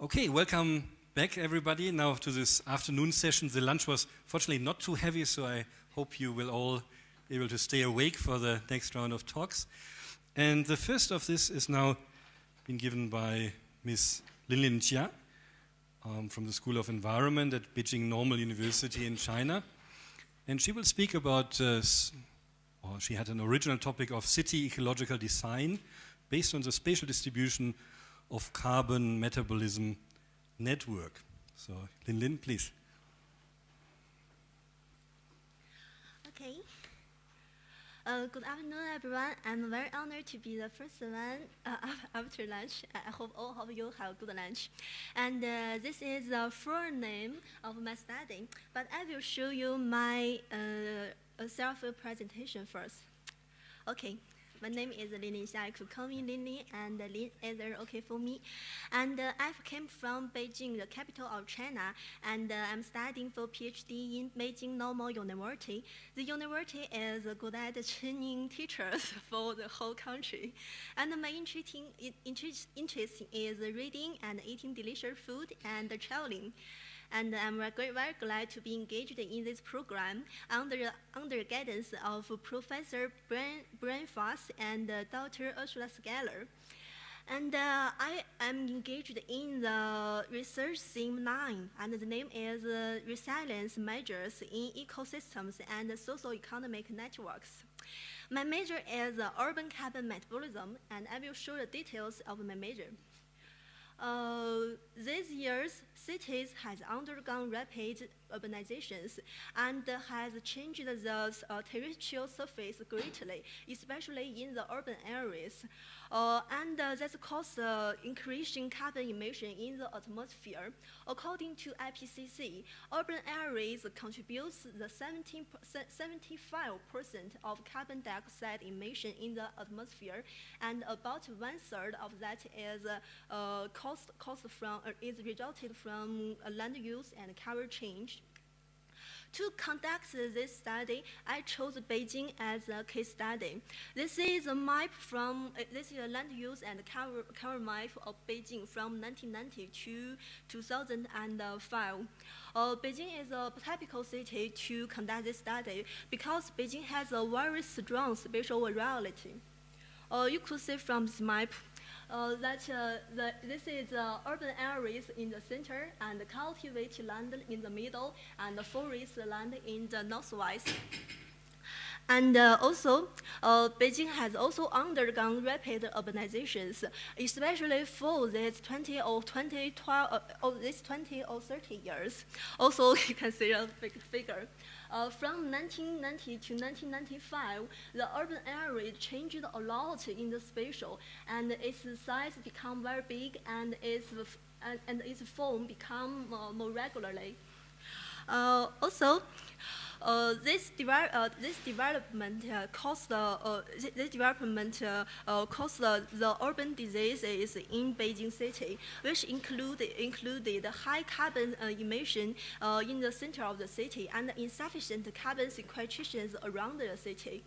Okay, welcome back everybody now to this afternoon session. The lunch was fortunately not too heavy, so I hope you will all be able to stay awake for the next round of talks. And the first of this is now been given by Ms. Linlin Jia from the School of Environment at Beijing Normal University in China. And she will speak about, she had an original topic of city ecological design based on the spatial distribution of carbon metabolism network. So, Linlin, please. Okay. Good afternoon, everyone. I'm very honored to be the first one after lunch. I hope all of you have good lunch. And this is the full name of my study, but I will show you my self-presentation first. Okay. My name is Linlin Xia. You could call me Linlin, and Lin is okay for me. And I came from Beijing, the capital of China, and I'm studying for PhD in Beijing Normal University. The university is good at training teachers for the whole country. And my interest is reading and eating delicious food and traveling. And I'm very glad to be engaged in this program under guidance of Professor Brian Foss and Dr. Ursula Scaler. And I am engaged in the research theme 9, and the name is Resilience Measures in Ecosystems and Socio-Economic Networks. My major is urban carbon metabolism, and I will show the details of my major. These years, cities has undergone rapid urbanizations and has changed the terrestrial surface greatly, especially in the urban areas. And that's caused increasing carbon emission in the atmosphere. According to IPCC, urban areas contribute the 75% of carbon dioxide emission in the atmosphere, and about 1/3 of that is is resulted from land use and climate change. To conduct this study, I chose Beijing as a case study. This is a map from this is a land use and cover map of Beijing from 1990 to 2005. Beijing is a typical city to conduct this study because Beijing has a very strong spatial variety. You could see from this map this is urban areas in the center and cultivated land in the middle and the forest land in the northwest. And also, Beijing has also undergone rapid urbanizations, especially for these 20 or 30 years. Also, you can see a big figure. From 1990 to 1995, the urban area changed a lot in the spatial, and its size became very big, and its form become more regularly. This development caused the urban diseases in Beijing city, which included high carbon emission in the center of the city and insufficient carbon sequestration around the city.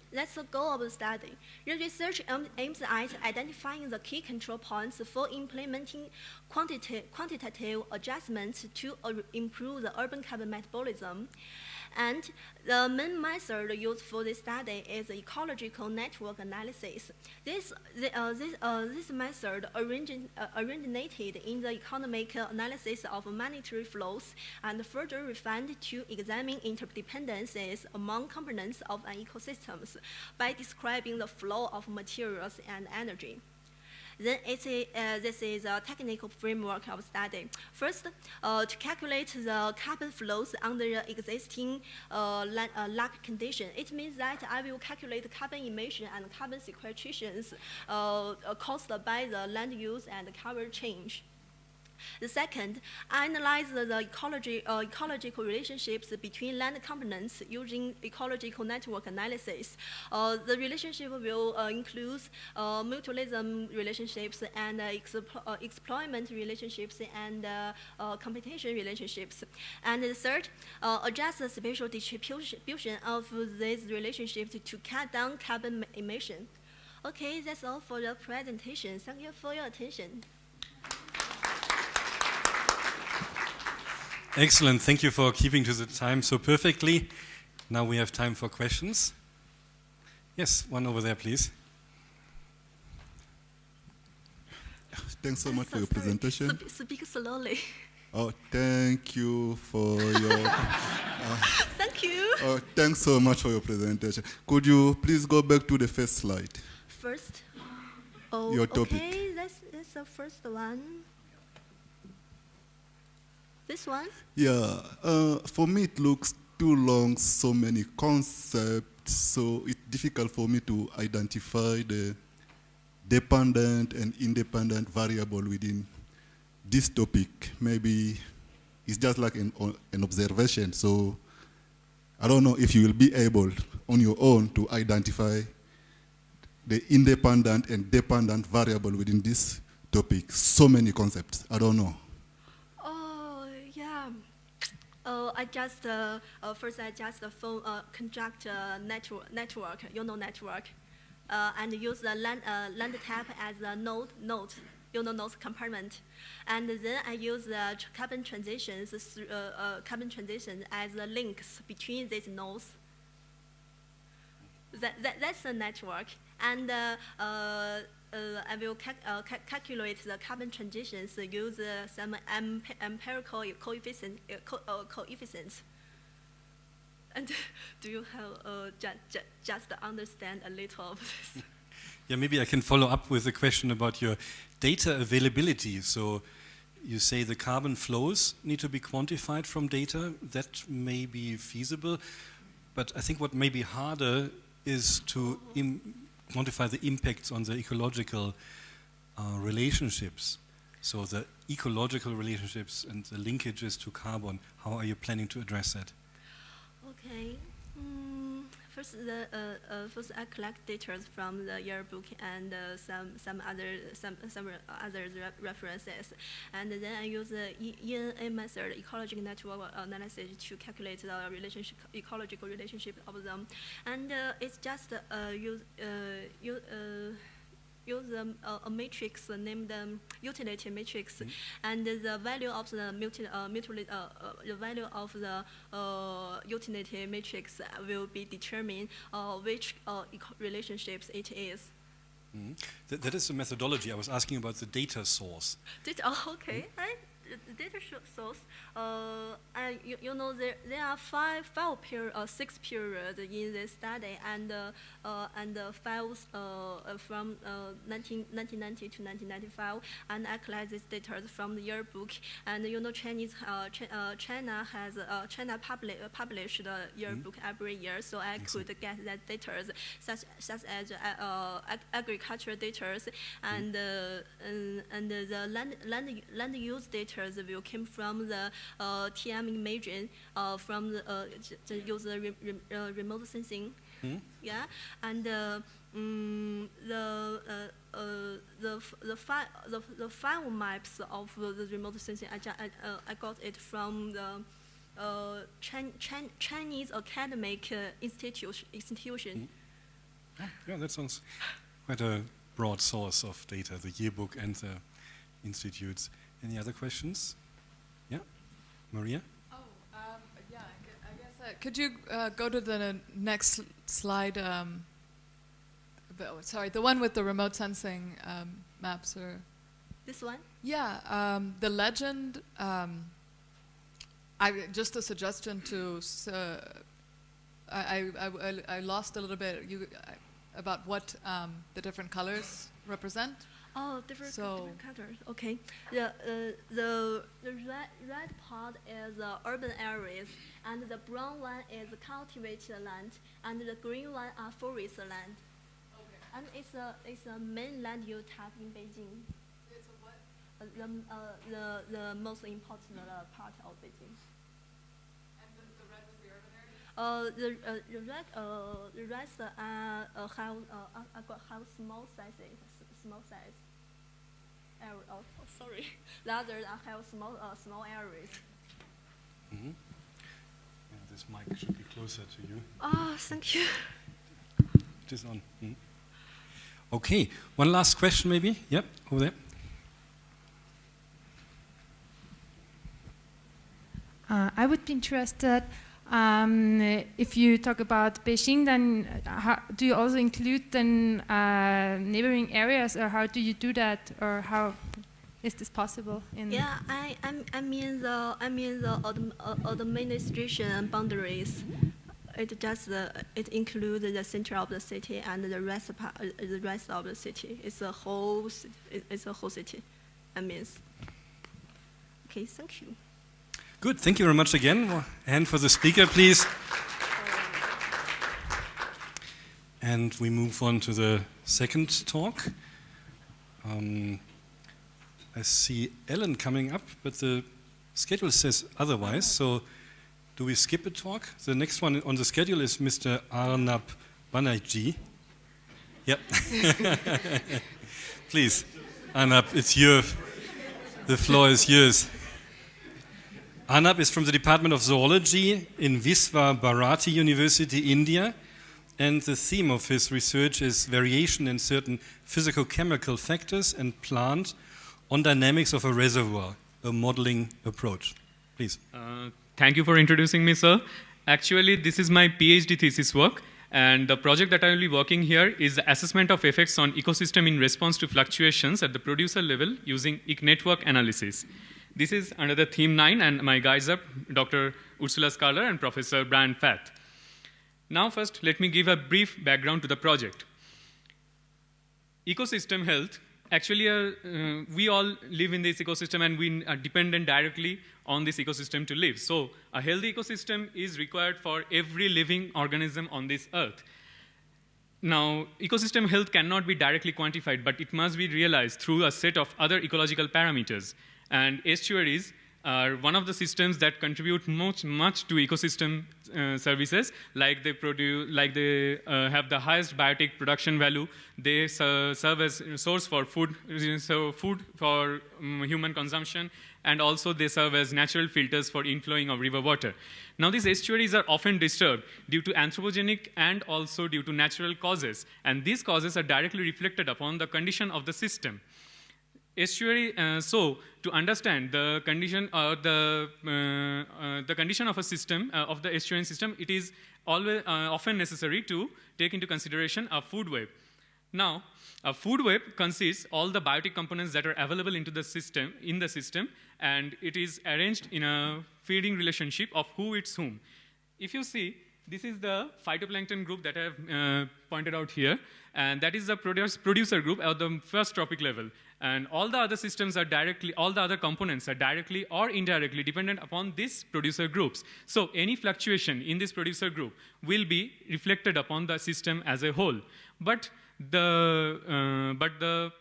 That's the goal of the study. The research aims at identifying the key control points for implementing quantitative adjustments to improve the urban carbon metabolism. And the main method used for this study is ecological network analysis. This method originated in the economic analysis of monetary flows and further refined to examine interdependencies among components of an ecosystem by describing the flow of materials and energy. Then this is a technical framework of study. First, to calculate the carbon flows under existing lab condition, it means that I will calculate carbon emission and carbon sequestrations caused by the land use and climate change. The second, I analyze the ecological relationships between land components using ecological network analysis. The relationship will include mutualism relationships and employment relationships and competition relationships. And the third, adjust the spatial distribution of these relationships to cut down carbon emission. Okay, that's all for the presentation. Thank you for your attention. Excellent. Thank you for keeping to the time so perfectly. Now we have time for questions. Yes, one over there, please. Thanks so much for your presentation. Speak slowly. Oh, thank you for your... Thank you. Thanks so much for your presentation. Could you please go back to the first slide? First, oh, Your topic. Okay, that's the first one. This one? Yeah, for me it looks too long, so many concepts, so it's difficult for me to identify the dependent and independent variable within this topic. Maybe it's just like an observation, so I don't know if you will be able on your own to identify the independent and dependent variable within this topic. So many concepts, I don't know. Oh, yeah. I just, first I just conduct a network, network, and use the land type as a node, nodes compartment. And then I use the carbon transitions as the links between these nodes. That's a network. And I will calculate the carbon transitions, use some empirical coefficients. And do you have just understand a little of this? Yeah, maybe I can follow up with a question about your data availability. So you say the carbon flows need to be quantified from data. That may be feasible, but I think what may be harder is to quantify the impacts on the ecological relationships. So the ecological relationships and the linkages to carbon, how are you planning to address that? Okay. First, I collect data from the yearbook and some other references, and then I use the ENA method, ecological network analysis, to calculate the ecological relationship of them, and it's just use a matrix named utility matrix, and the value of the utility matrix will be determined which relationships it is. That is the methodology. I was asking about the data source. Okay. Data source. You know there are six periods in this study, and files from 1990 to 1995, and I collect this data from the yearbook. And you know, China published the yearbook every year, so I could get that data, such as agricultural data, and the land use data will come from the TM imaging, from the user remote sensing. Yeah, and the file maps of the remote sensing, I got it from the Chinese academic institution. Yeah, that sounds quite a broad source of data, the yearbook and the institutes. Any other questions? Yeah, Maria? Yeah, I guess. Could you go to the next slide? Sorry, the one with the remote sensing maps, or this one? Yeah, the legend. Just a suggestion to. I lost a little bit about what the different colors represent. Oh, different colors. Okay. The red part is urban areas, and the brown one is cultivated land, and the green one are forest land. Okay. And it's a main land use type in Beijing. It's a what? The most important part of Beijing. And the red was the urban area. The rest have small sizes. Small size. Oh, sorry. The others have small areas. Yeah, this mic should be closer to you. Oh, thank you. It is on. Okay, one last question maybe. Yep, over there. I would be interested if you talk about Beijing, then do you also include then neighboring areas, or how do you do that, or how is this possible? Yeah, I mean the administration boundaries. It includes the center of the city and the rest of the city. It's a whole city. I mean. Okay, thank you. Good, thank you very much again. A hand for the speaker, please. And we move on to the second talk. I see Ellen coming up, but the schedule says otherwise, so do we skip a talk? The next one on the schedule is Mr. Arnab Banerjee. Yep. Please, Arnab, the floor is yours. Arnab is from the Department of Zoology in Visva Bharati University, India, and the theme of his research is variation in certain physicochemical factors and plant on dynamics of a reservoir, a modeling approach. Please. Thank you for introducing me, sir. Actually, this is my PhD thesis work, and the project that I will be working here is the assessment of effects on ecosystem in response to fluctuations at the producer level using network analysis. This is under the theme 9, and my guys are Dr. Ursula Skarler and Professor Brian Fath. Now first, let me give a brief background to the project. Ecosystem health, actually we all live in this ecosystem and we are dependent directly on this ecosystem to live. So a healthy ecosystem is required for every living organism on this earth. Now, ecosystem health cannot be directly quantified, but it must be realized through a set of other ecological parameters. And estuaries are one of the systems that contribute much to ecosystem services. Like they have the highest biotic production value. They serve as a source for food, so food for human consumption, and also they serve as natural filters for inflowing of river water. Now, these estuaries are often disturbed due to anthropogenic and also due to natural causes, and these causes are directly reflected upon the condition of the system. Estuary, so to understand the condition the condition of a system, of the estuarine system, it is always often necessary to take into consideration a food web. Now, a food web consists all the biotic components that are available in the system, and it is arranged in a feeding relationship of who eats whom. If you see, this is the phytoplankton group that I have pointed out here, and that is the producer group at the first trophic level. And all the other systems are all the other components are directly or indirectly dependent upon these producer groups. So any fluctuation in this producer group will be reflected upon the system as a whole. But the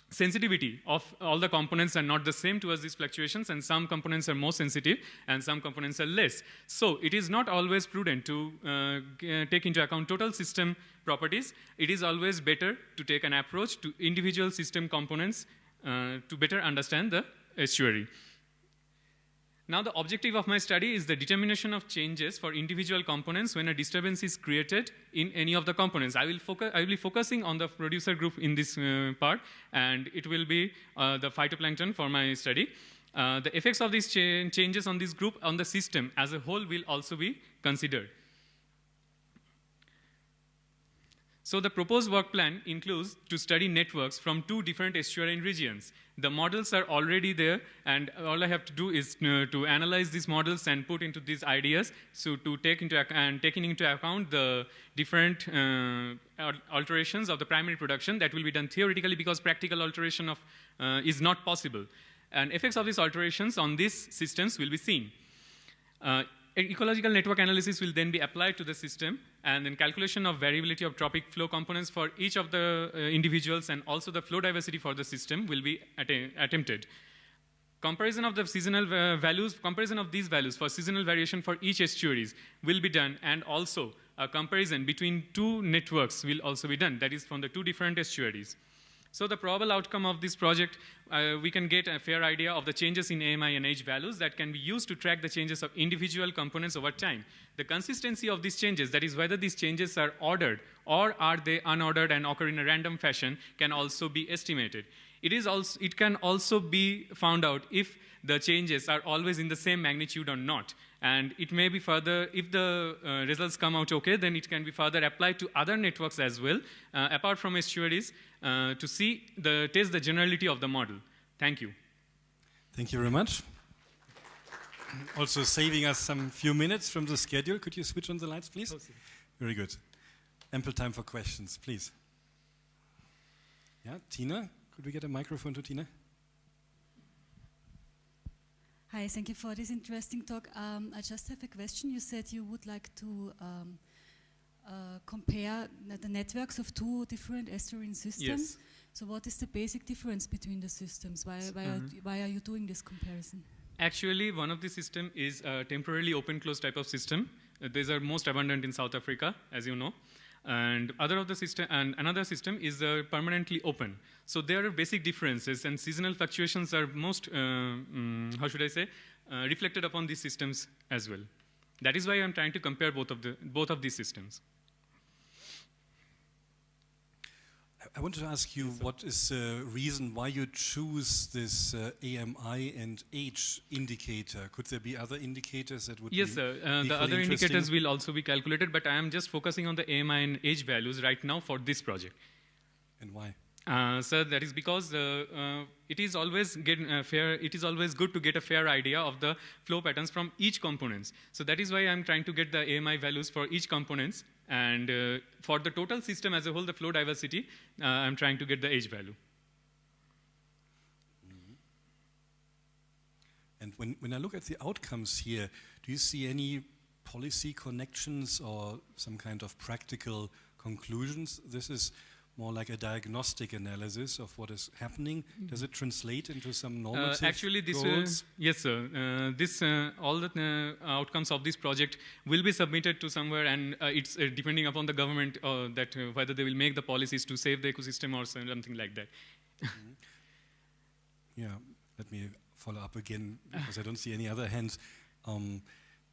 sensitivity of all the components are not the same towards these fluctuations, and some components are more sensitive and some components are less. So it is not always prudent to take into account total system properties. It is always better to take an approach to individual system components to better understand the estuary. Now, the objective of my study is the determination of changes for individual components when a disturbance is created in any of the components. I will be focusing on the producer group in this part, and it will be the phytoplankton for my study. The effects of these changes on this group on the system as a whole will also be considered. So the proposed work plan includes to study networks from 2 different estuarine regions. The models are already there, and all I have to do is to analyze these models and put into these ideas, so to taking into account the different alterations of the primary production that will be done theoretically, because practical alteration of is not possible. And effects of these alterations on these systems will be seen. Ecological network analysis will then be applied to the system, and then calculation of variability of trophic flow components for each of the individuals, and also the flow diversity for the system will be attempted. Comparison of the seasonal comparison of these values for seasonal variation for each estuaries will be done, and also a comparison between 2 networks will also be done, that is from the 2 different estuaries. So the probable outcome of this project, we can get a fair idea of the changes in AMI and age values that can be used to track the changes of individual components over time. The consistency of these changes, that is whether these changes are ordered or are they unordered and occur in a random fashion, can also be estimated. It can also be found out if the changes are always in the same magnitude or not. And it may be further, if the results come out okay, then it can be further applied to other networks as well, apart from estuaries, to test the generality of the model. Thank you. Thank you very much. Also saving us some few minutes from the schedule. Could you switch on the lights, please? Very good. Ample time for questions, please. Yeah, Tina? Could we get a microphone to Tina? Hi, thank you for this interesting talk. I just have a question. You said you would like to compare the networks of two different estuarine systems. Yes. So what is the basic difference between the systems? Why are you doing this comparison? Actually, one of the system is a temporarily open-closed type of system. These are most abundant in South Africa, as you know. And another system is permanently open. So there are basic differences, and seasonal fluctuations are most, reflected upon these systems as well. That is why I'm trying to compare both of these systems. I wanted to ask you, what is the reason why you choose this AMI and age indicator? Could there be other indicators that would Yes, sir. The other indicators will also be calculated, but I am just focusing on the AMI and age values right now for this project. And why? Sir, that is because it is always good to get a fair idea of the flow patterns from each components. So that is why I'm trying to get the AMI values for each components, and for the total system as a whole, the flow diversity, I'm trying to get the age value. Mm-hmm. And when I look at the outcomes here, do you see any policy connections or some kind of practical conclusions? This is more like a diagnostic analysis of what is happening. Does it translate into some normative actually, goals? Yes, sir. All the outcomes of this project will be submitted to somewhere, and it's depending upon the government whether they will make the policies to save the ecosystem or something like that. Mm-hmm. Yeah, let me follow up again, because I don't see any other hands.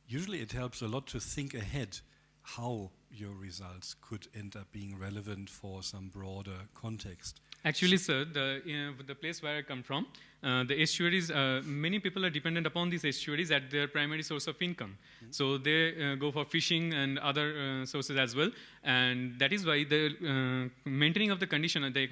Usually it helps a lot to think ahead how your results could end up being relevant for some broader context. Actually, sir, the place where I come from, the estuaries, many people are dependent upon these estuaries as their primary source of income. Mm-hmm. So they go for fishing and other sources as well. And that is why the maintaining of the condition and the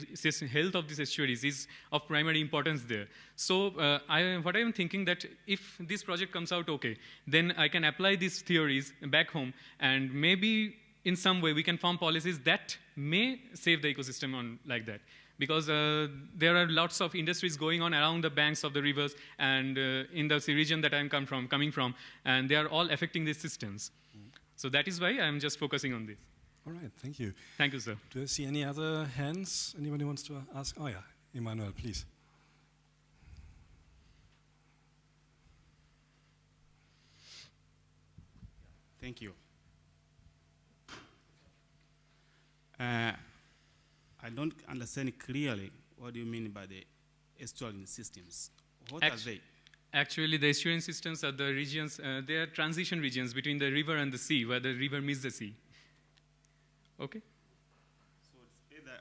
health of these estuaries is of primary importance there. So what I am thinking that if this project comes out okay, then I can apply these theories back home, and maybe in some way we can form policies that may save the ecosystem on like that. Because there are lots of industries going on around the banks of the rivers and in the region that I'm coming from, and they are all affecting these systems. Mm. So that is why I'm just focusing on this. All right, thank you. Thank you, sir. Do I see any other hands? Anybody wants to ask? Oh yeah, Emmanuel, please. Thank you. I don't understand clearly what do you mean by the estuarine systems. What are they? Actually, the estuarine systems are the regions, they are transition regions between the river and the sea, where the river meets the sea. Okay? So it's either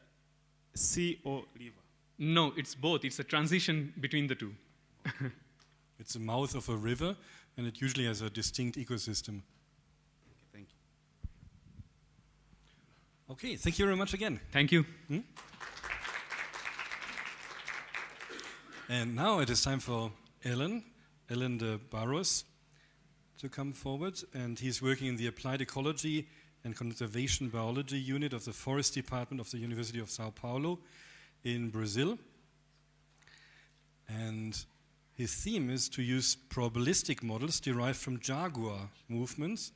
sea or river? No, it's both. It's a transition between the two. Okay. It's the mouth of a river, and it usually has a distinct ecosystem. Thank you. Okay, thank you very much again. Thank you. And now it is time for Ellen de Barros, to come forward. And he's working in the Applied Ecology and Conservation Biology Unit of the Forest Department of the University of Sao Paulo in Brazil. And his theme is to use probabilistic models derived from jaguar movements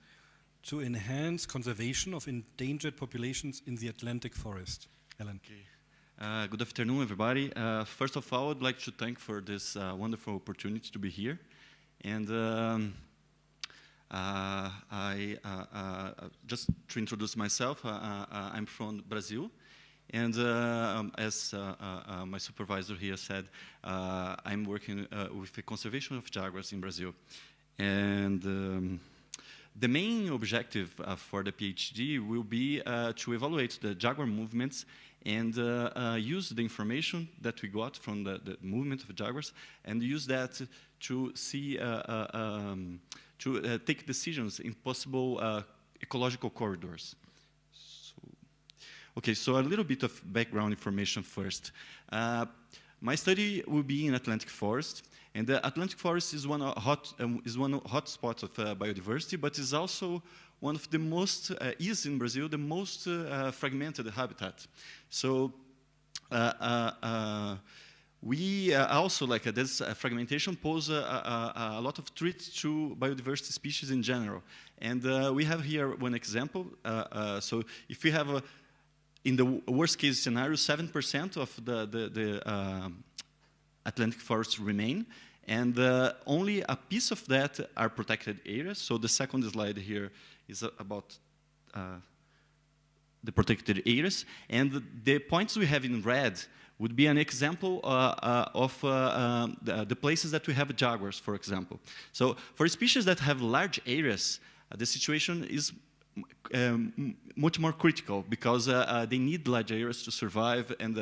to enhance conservation of endangered populations in the Atlantic forest. Ellen. Okay. Good afternoon, everybody. First of all, I'd like to thank for this wonderful opportunity to be here. And just to introduce myself, I'm from Brazil, And as my supervisor here said, I'm working with the conservation of jaguars in Brazil. And the main objective for the PhD will be to evaluate the jaguar movements and use the information that we got from the movement of jaguars and use that to see, take decisions in possible ecological corridors. Okay, so a little bit of background information first. My study will be in Atlantic Forest, and the Atlantic Forest is one of hot spots of biodiversity, but is also one of the most, is in Brazil, the most fragmented habitat. So we also, like this fragmentation pose a lot of threats to biodiversity species in general. And we have here one example. So if we have in the worst case scenario, 7% of the Atlantic forests remain, and only a piece of that are protected areas. So the second slide here is about the protected areas. And the points we have in red would be an example of the places that we have jaguars, for example. So for species that have large areas, the situation is much more critical because they need large areas to survive, and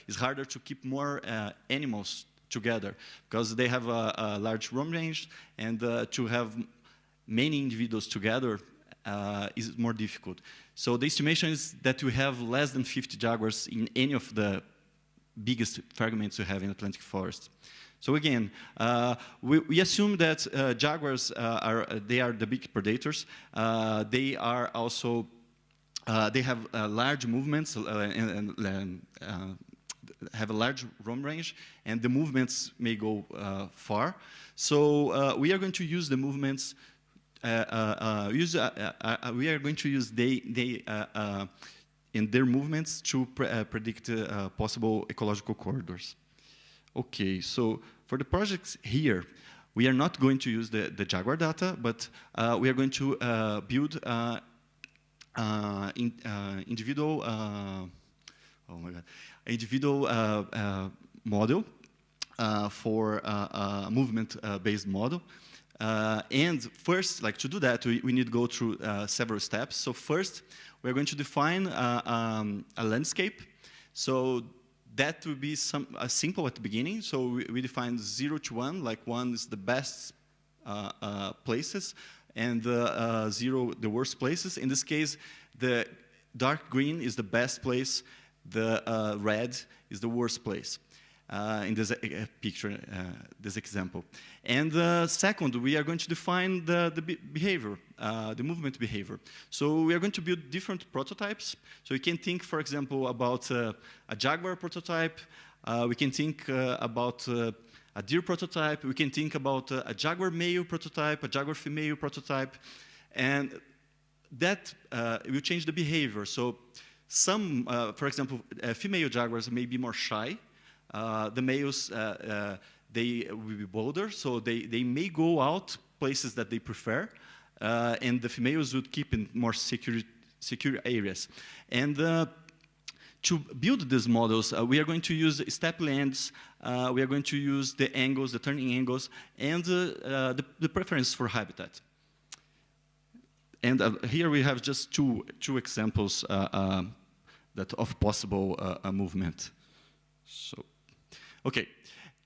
it's harder to keep more animals together because they have a large roam range, and to have many individuals together is more difficult. So the estimation is that we have less than 50 jaguars in any of the biggest fragments we have in Atlantic forest. So again, we assume that jaguars are the big predators. They are also they have large movements and have a large roam range, and the movements may go far. So we are going to use the movements. We are going to use in their movements to predict possible ecological corridors. Okay, so for the projects here, we are not going to use the jaguar data, but we are going to build individual model for a movement-based model. And first, like to do that, we need to go through several steps. So first, we're going to define a landscape. So that will be simple at the beginning. So we define 0 to 1, like 1 is the best places, and 0 the worst places. In this case, the dark green is the best place, the red is the worst place. In this picture, this example. And second, we are going to define the behavior, the movement behavior. So we are going to build different prototypes. So you can think, for example, about a jaguar prototype. We can think about a deer prototype. We can think about a jaguar male prototype, a jaguar female prototype. And that will change the behavior. So some, for example, female jaguars may be more shy. The males, they will be bolder, so they may go out places that they prefer, and the females would keep in more secure areas. And to build these models, we are going to use step lengths, we are going to use the angles, the turning angles, and the preference for habitat. And here we have just two examples of possible movement. So. Okay,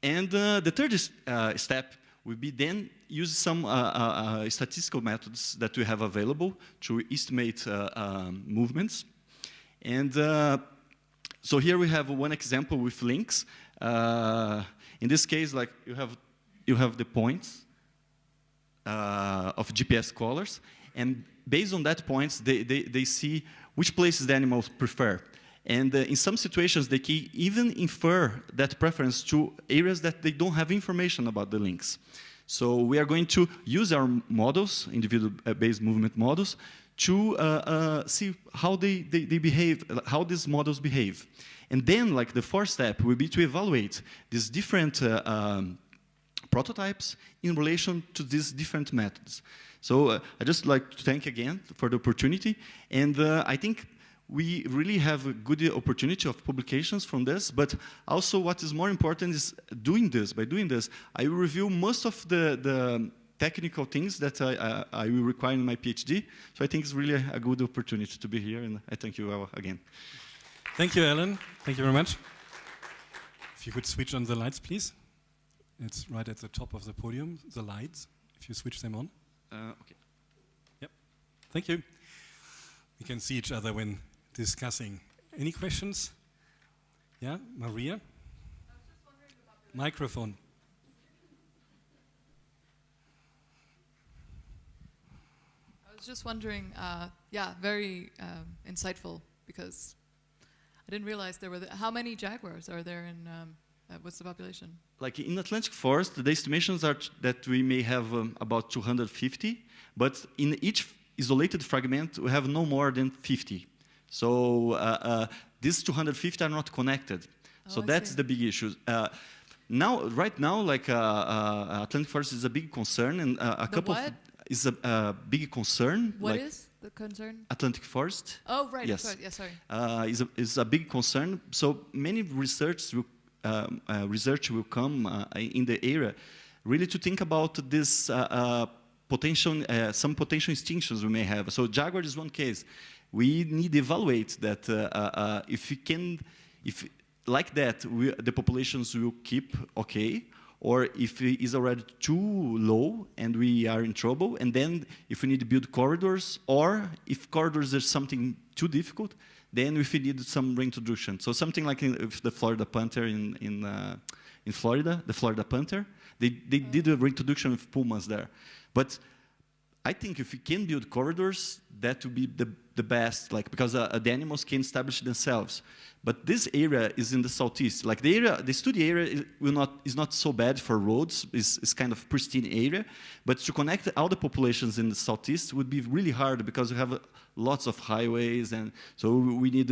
and the third step will be then use some statistical methods that we have available to estimate movements. And so here we have one example with links. In this case, like you have the points of GPS collars, and based on that points, they see which places the animals prefer. And in some situations, they can even infer that preference to areas that they don't have information about the links. So we are going to use our models, individual-based movement models, to see how they behave, how these models behave. And then, like the fourth step, will be to evaluate these different prototypes in relation to these different methods. So I just like to thank again for the opportunity. And I think we really have a good opportunity of publications from this, but also what is more important is doing this. By doing this, I will review most of the technical things that I will require in my PhD. So I think it's really a good opportunity to be here, and I thank you all again. Thank you, Alan. Thank you very much. If you could switch on the lights, please. It's right at the top of the podium, the lights, if you switch them on. Okay. Yep. Thank you. We can see each other when discussing. Any questions? Yeah, Maria? Microphone. I was just wondering, yeah, very insightful, because I didn't realize there were, how many jaguars are there in, what's the population? Like in Atlantic Forest, the estimations are that we may have about 250, but in each isolated fragment, we have no more than 50. So these 250 are not connected. So that's the big issue. Right now, like Atlantic Forest is a big concern, and a couple of is a big concern. What is the concern? Atlantic Forest. Oh, right. Yes. Yeah, sorry. Is a big concern. So many research will come in the area, really to think about this potential, some potential extinctions we may have. So jaguar is one case. We need to evaluate that if like that, the populations will keep okay, or if it is already too low and we are in trouble, and then if we need to build corridors, or if corridors are something too difficult, then if we need some reintroduction. So something like with the Florida panther in Florida, the Florida panther, they did a reintroduction with pumas there. But I think if we can build corridors, that would be the best, like, because the animals can establish themselves. But this area is in the southeast. Like the study area is not so bad for roads. It's kind of pristine area. But to connect all the populations in the southeast would be really hard, because we have lots of highways, and so we need,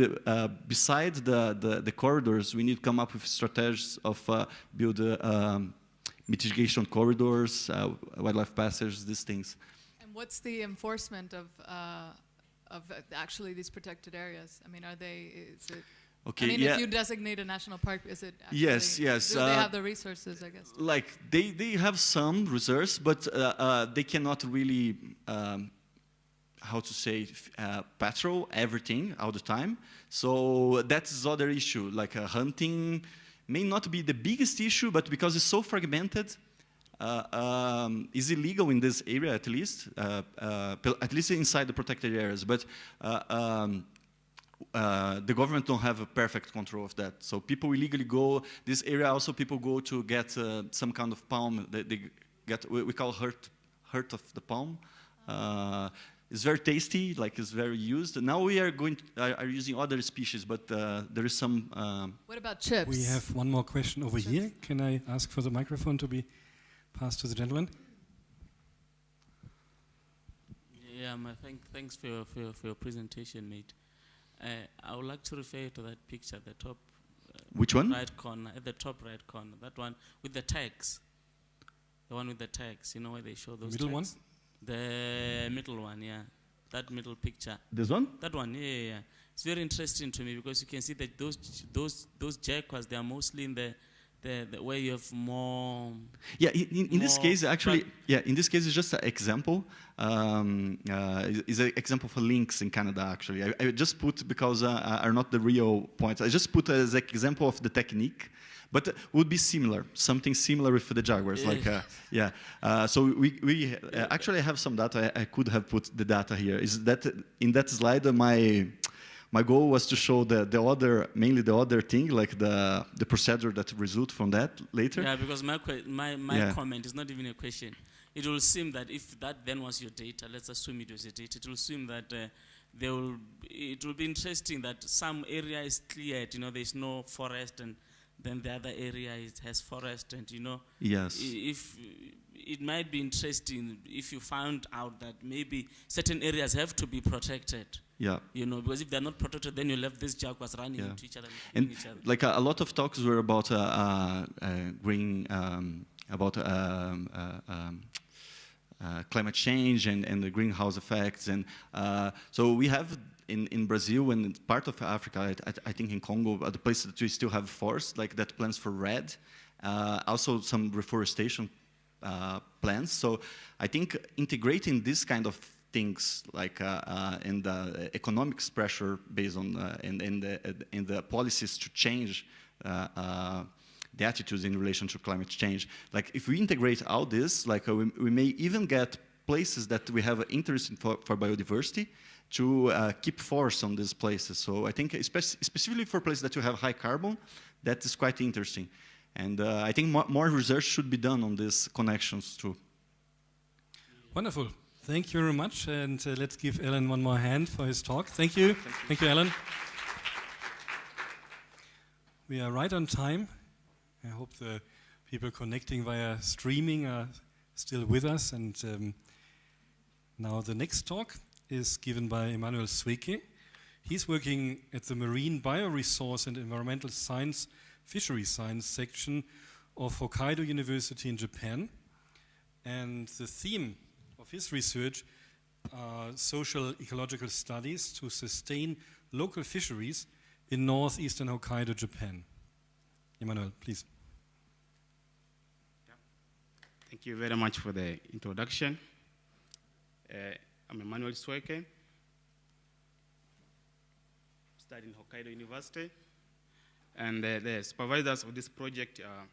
besides the corridors, we need to come up with strategies of build mitigation corridors, wildlife passages, these things. What's the enforcement of actually these protected areas? I mean, are they? Is it? Okay. I mean, if you designate a national park, is it? Actually, yes. Do they have the resources? I guess. Like they have some resources, but they cannot really, how to say, patrol everything all the time. So that's other issue. Like hunting may not be the biggest issue, but because it's so fragmented. Is illegal in this area, at least inside the protected areas. But the government don't have a perfect control of that. So people illegally go this area. Also, people go to get some kind of palm. They get we call heart of the palm. It's very tasty, like it's very used. Now we are using other species, but there is some. What about chips? We have one more question over here. Can I ask for the microphone to be passed to the gentleman? Yeah, thanks for your presentation, mate. I would like to refer to that picture at the top. Which one? Right corner, at the top right corner. That one with the tags. The one with the tags. You know where they show those middle tags? One? The middle one, yeah. That middle picture. This one? That one, yeah. It's very interesting to me, because you can see that those jaguars, they are mostly in the where you have more. Yeah, in this case, actually, in this case, it's just an example. It's an example for lynx in Canada, actually. I just put, because are not the real points. I just put as an example of the technique, but would be similar, something similar with the jaguars. Yeah. Like, so we actually have some data. I could have put the data here. Is that in that slide? My goal was to show mainly the other thing, like the procedure that result from that later. Yeah, because my comment is not even a question. It will seem that if that then was your data, let's assume it was your data, it will seem that it will be interesting that some area is cleared, there's no forest, and then the other area has forest, and Yes. If it might be interesting if you found out that maybe certain areas have to be protected. Yeah. Because if they're not protected, then you'll have these jaguars running into each other and each other. Like a lot of talks were about green, about climate change and the greenhouse effects, and so we have in Brazil and part of Africa, I think in Congo, the places that we still have forests, like that plans for red, also some reforestation plans. So I think integrating this kind of things, like in the economics pressure based on in the policies to change the attitudes in relation to climate change. Like if we integrate all this, like we may even get places that we have interest in for biodiversity to keep forests on these places. So I think specifically for places that you have high carbon, that is quite interesting. And I think more research should be done on these connections too. Wonderful. Thank you very much. And let's give Alan one more hand for his talk. Thank you. Thank you, Alan. We are right on time. I hope the people connecting via streaming are still with us. And now the next talk is given by Emanuel Sweke. He's working at the Marine Bioresource and Environmental Science Fishery Science section of Hokkaido University in Japan. And the theme of his research are social ecological studies to sustain local fisheries in northeastern Hokkaido, Japan. Emanuel, please. Thank you very much for the introduction. I'm Emanuel Sweke, studying Hokkaido University. And the supervisors of this project are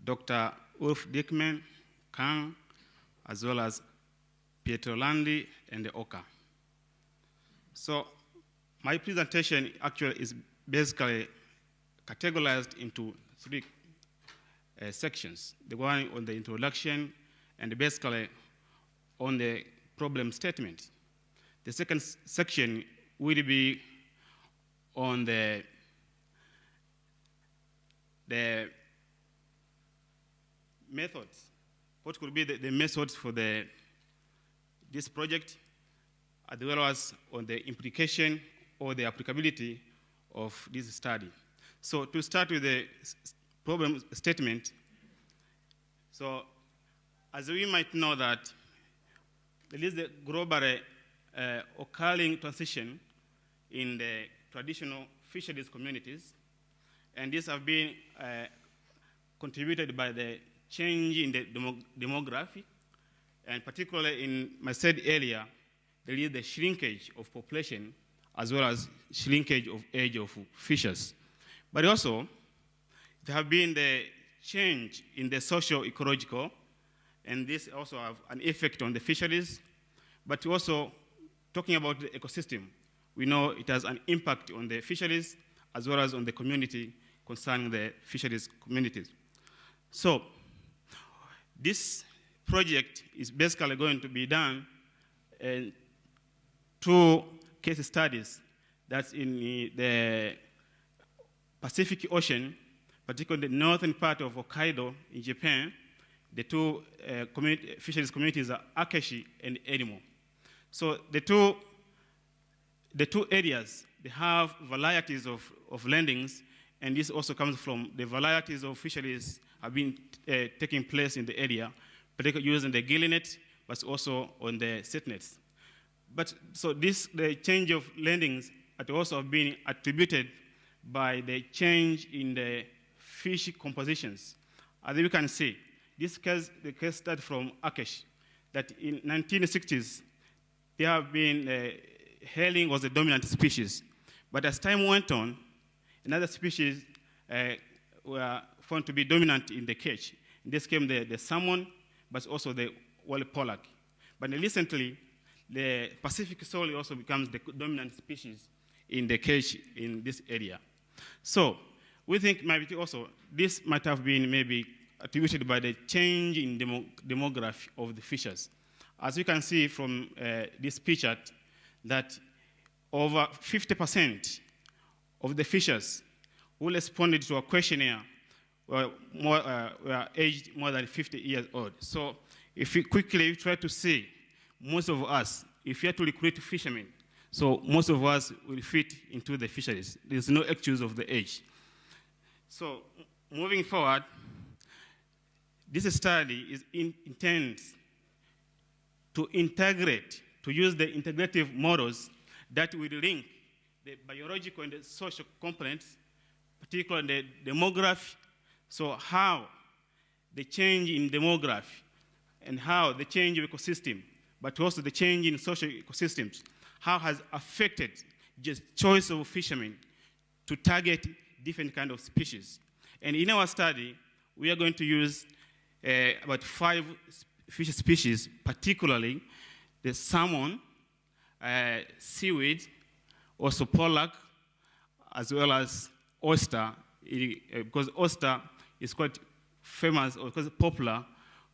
Dr. Ulf Dickman, Kang, as well as Pietro Landi and Oka. So my presentation actually is basically categorized into three sections. The one on the introduction and basically on the problem statement. The second section will be on the methods. What could be the methods for this project, as well as on the implication or the applicability of this study. So to start with the problem statement, so as we might know that there is a global occurring transition in the traditional fisheries communities, and this have been contributed by the change in the demography, and particularly in my said area, there is the shrinkage of population as well as shrinkage of age of fishes. But also, there have been the change in the socio-ecological, and this also have an effect on the fisheries, but also talking about the ecosystem, we know it has an impact on the fisheries as well as on the community concerning the fisheries communities. So this project is basically going to be done in 2 case studies. That's in the Pacific Ocean, particularly the northern part of Hokkaido in Japan. The 2 fisheries communities are Akeshi and Erimo. So the two areas, they have varieties of landings, and this also comes from the varieties of fisheries have been taking place in the area, particularly using the gill net, but also on the set nets. But so the change of landings had also been attributed by the change in the fish compositions. As you can see, the case started from Akesh, that in 1960s, there have been, herring was the dominant species. But as time went on, another species were found to be dominant in the catch. In this came the salmon, but also the wild pollock. But recently, the Pacific sole also becomes the dominant species in the catch in this area. So we think maybe also this might have been maybe attributed by the change in demography of the fishes. As you can see from this picture, that over 50% of the fishes who responded to a questionnaire were aged more than 50 years old. So if we quickly try to see, most of us, if we have to recruit fishermen, so most of us will fit into the fisheries. There's no excuse of the age. So moving forward, this study is intends to integrate, to use the integrative models that will link the biological and the social components, particularly the demography. So how the change in demography and how the change of ecosystem, but also the change in social ecosystems, how has affected just choice of fishermen to target different kind of species. And in our study, we are going to use about 5 fish species, particularly the salmon, seaweed, also pollock, as well as oyster, because oyster is quite famous or quite popular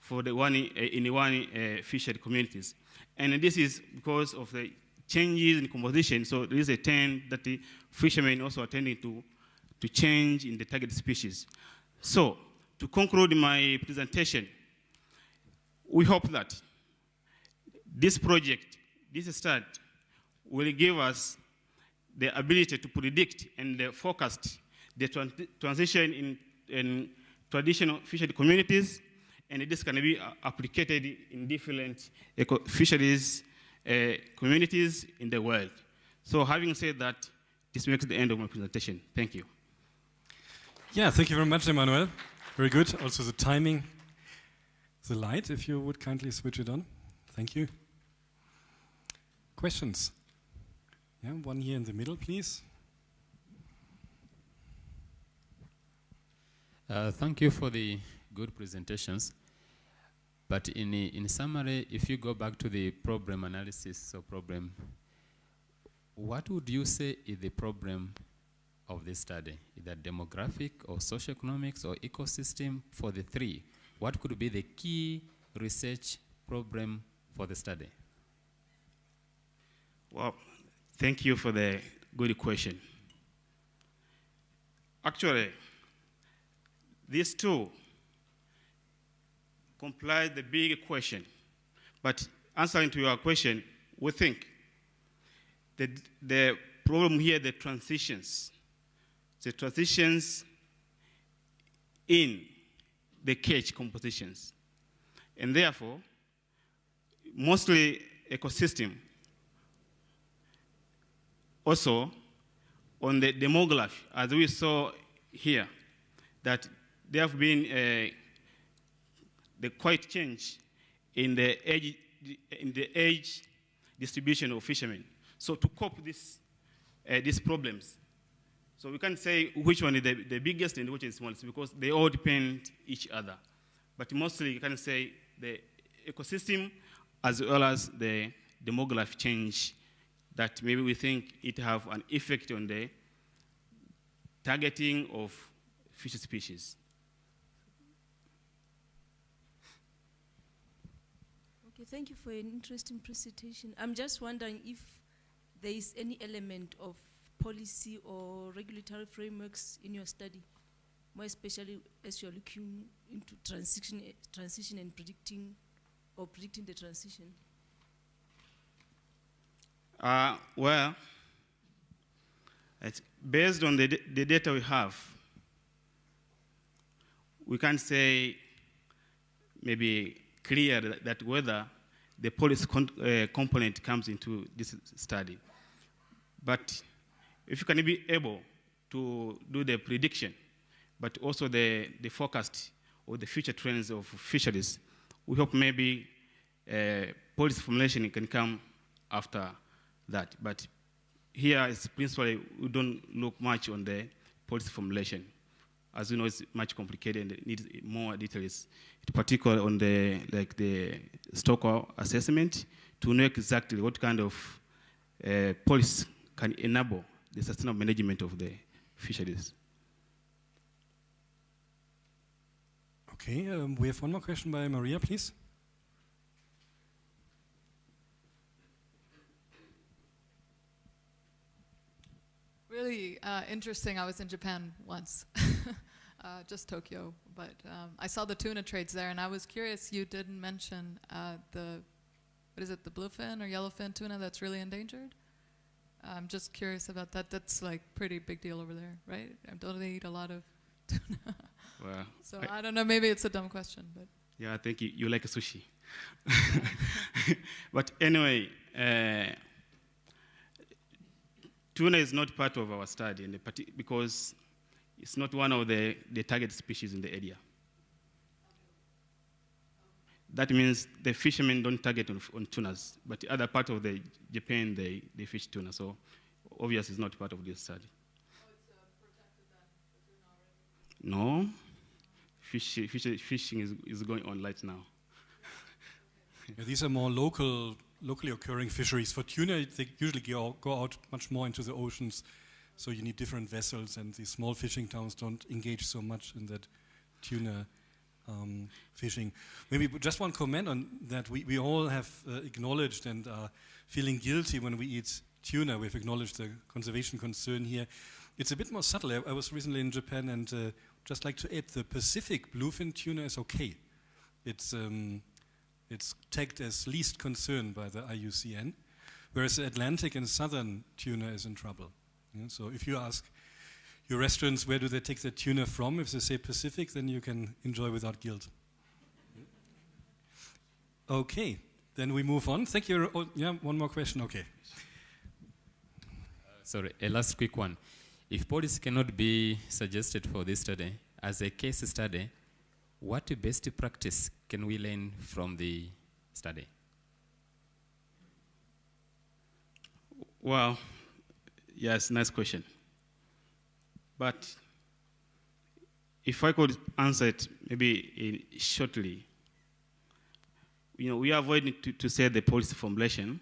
for the fishery communities. And this is because of the changes in composition. So there is a trend that the fishermen also are tending to change in the target species. So to conclude my presentation, we hope that this project, this study, will give us the ability to predict and forecast the transition in traditional fishery communities, and this can be applied in different fisheries communities in the world. So having said that, this makes the end of my presentation. Thank you. Yeah, thank you very much, Emmanuel. Very good. Also the timing, the light, if you would kindly switch it on. Thank you. Questions? Yeah, one here in the middle, please. Thank you for the good presentations. But in summary, if you go back to the problem analysis or problem, what would you say is the problem of this study? Either demographic or socioeconomics or ecosystem for the 3? What could be the key research problem for the study? Well, thank you for the good question. Actually, these 2 comply the big question. But answering to your question, we think that the problem here, the transitions in the cage compositions. And therefore, mostly ecosystem, also on the demography, as we saw here, that there have been the quite change in the age distribution of fishermen. So to cope with these problems, so we can't say which one is the biggest and which is smallest, because they all depend each other. But mostly you can say the ecosystem as well as the demographic change, that maybe we think it have an effect on the targeting of fish species. Okay, thank you for an interesting presentation. I'm just wondering if there is any element of policy or regulatory frameworks in your study, more especially as you're looking into transition and predicting the transition. Well, it's based on the data we have, we can say maybe clear that whether the policy component comes into this study. But if you can be able to do the prediction, but also the forecast or the future trends of fisheries, we hope maybe policy formulation can come after that. But here is principally we don't look much on the policy formulation. As you know, it's much complicated and it needs more details, particularly on the stock assessment, to know exactly what kind of policy can enable the sustainable management of the fisheries. Okay, we have one more question by Maria, please. Really interesting. I was in Japan once, just Tokyo, but I saw the tuna trades there, and I was curious. You didn't mention the bluefin or yellowfin tuna that's really endangered. I'm just curious about that. That's like pretty big deal over there, right? Don't they eat a lot of tuna? Well, so I don't know. Maybe it's a dumb question, but yeah, I think you like sushi. tuna is not part of our study because it's not one of the target species in the area. That means the fishermen don't target on tunas, but the other part of the Japan, they fish tuna. So obviously it's not part of this study. Oh, it's protected then? No. Fishing is going on right now. Yeah, these are more locally occurring fisheries. For tuna, they usually go out much more into the oceans, so you need different vessels, and these small fishing towns don't engage so much in that tuna fishing. Maybe just one comment on that. We all have acknowledged and are feeling guilty when we eat tuna. We've acknowledged the conservation concern here. It's a bit more subtle. I was recently in Japan, and just like to add, the Pacific bluefin tuna is okay. It's tagged as least concern by the IUCN, whereas the Atlantic and southern tuna is in trouble. Yeah, so if you ask your restaurants where do they take the tuna from, if they say Pacific, then you can enjoy without guilt. Okay, then we move on. Thank you. Oh, yeah, one more question. Okay. Sorry, a last quick one. If policy cannot be suggested for this study, as a case study, what best practice can we learn from the study? Well, yes, nice question. But if I could answer it maybe shortly, we avoid to say the policy formulation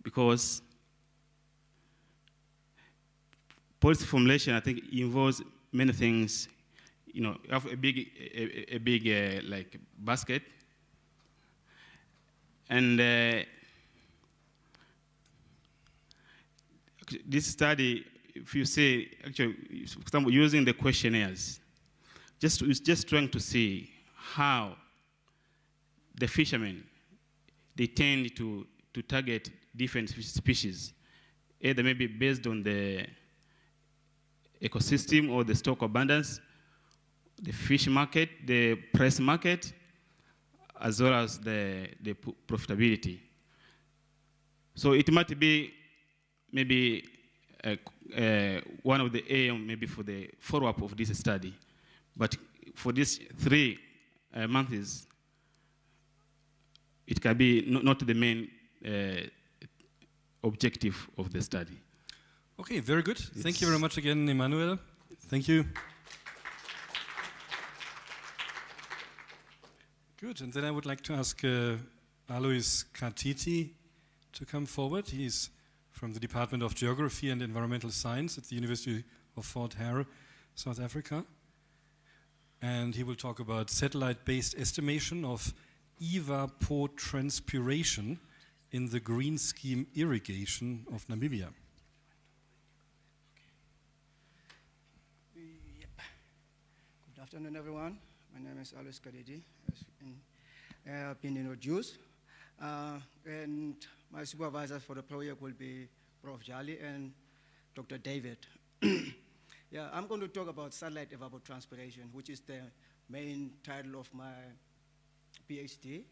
because policy formulation, I think, involves many things. You have a big like basket, and this study, if you say, actually, for example, using the questionnaires, just trying to see how the fishermen, they tend to target different species, either maybe based on the ecosystem or the stock abundance, the fish market, the price market, as well as the profitability. So it might be maybe one of the aim maybe for the follow-up of this study. But for these 3 months, it can be not the main objective of the study. Okay, very good. Thank you very much again, Emmanuel. Thank you. Good, and then I would like to ask Alois Katiti to come forward. He's from the Department of Geography and Environmental Science at the University of Fort Hare, South Africa. And he will talk about satellite-based estimation of evapotranspiration in the green scheme irrigation of Namibia. Good afternoon, everyone. My name is Alois Katiti. I've been introduced. And my supervisors for the project will be Prof. Jali and Dr. David. Yeah, I'm going to talk about satellite evapotranspiration, which is the main title of my PhD.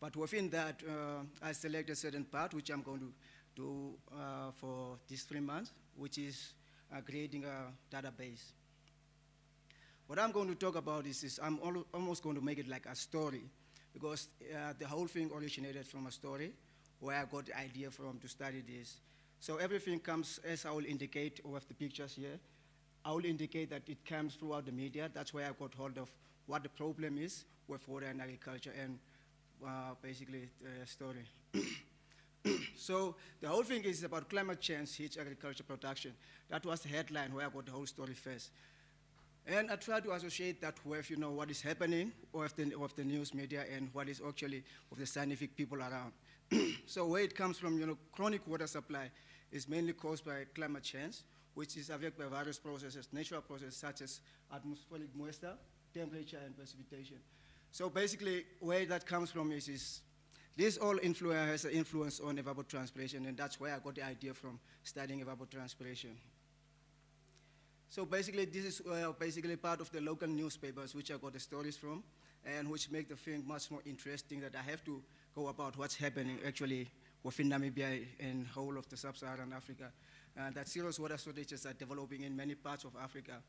But within that, I selected a certain part, which I'm going to do for these 3 months, which is creating a database. What I'm going to talk about is I'm almost going to make it like a story, because the whole thing originated from a story where I got the idea from to study this. So everything comes, as I will indicate with the pictures here, I will indicate that it comes throughout the media. That's where I got hold of what the problem is with water and agriculture and basically the story. So the whole thing is about climate change hits agriculture production. That was the headline where I got the whole story first. And I try to associate that with what is happening with the news media and what is actually with the scientific people around. So where it comes from, chronic water supply is mainly caused by climate change, which is affected by various processes, natural processes such as atmospheric moisture, temperature, and precipitation. So basically, where that comes from is this all has an influence on evapotranspiration, and that's where I got the idea from studying evapotranspiration. So basically, this is basically part of the local newspapers which I got the stories from, and which make the thing much more interesting that I have to go about what's happening actually within Namibia and whole of the sub-Saharan Africa. That serious water shortages are developing in many parts of Africa.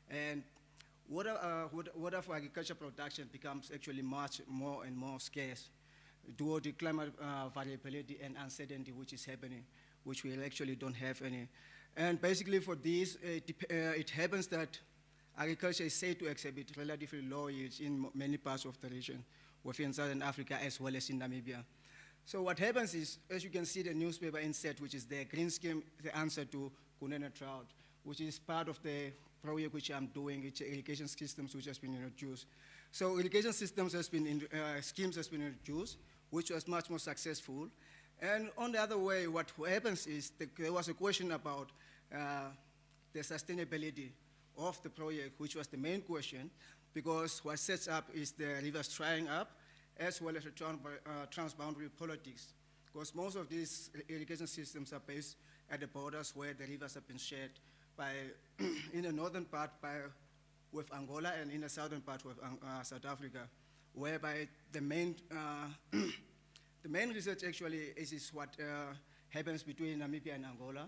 And water for agriculture production becomes actually much more and more scarce due to the climate variability and uncertainty which is happening, which we actually don't have any. And basically for this, it happens that agriculture is said to exhibit relatively low yields in many parts of the region within Southern Africa as well as in Namibia. So what happens is, as you can see the newspaper inset, which is the green scheme, the answer to Kunene drought, which is part of the project which I'm doing, which irrigation systems which has been introduced. So irrigation systems schemes has been introduced, which was much more successful. And on the other way, what happens is there was a question about the sustainability of the project, which was the main question, because what sets up is the rivers drying up, as well as the transboundary politics, because most of these irrigation systems are based at the borders where the rivers have been shared by, in the northern part with Angola and in the southern part with South Africa, whereby the main research actually is what happens between Namibia and Angola,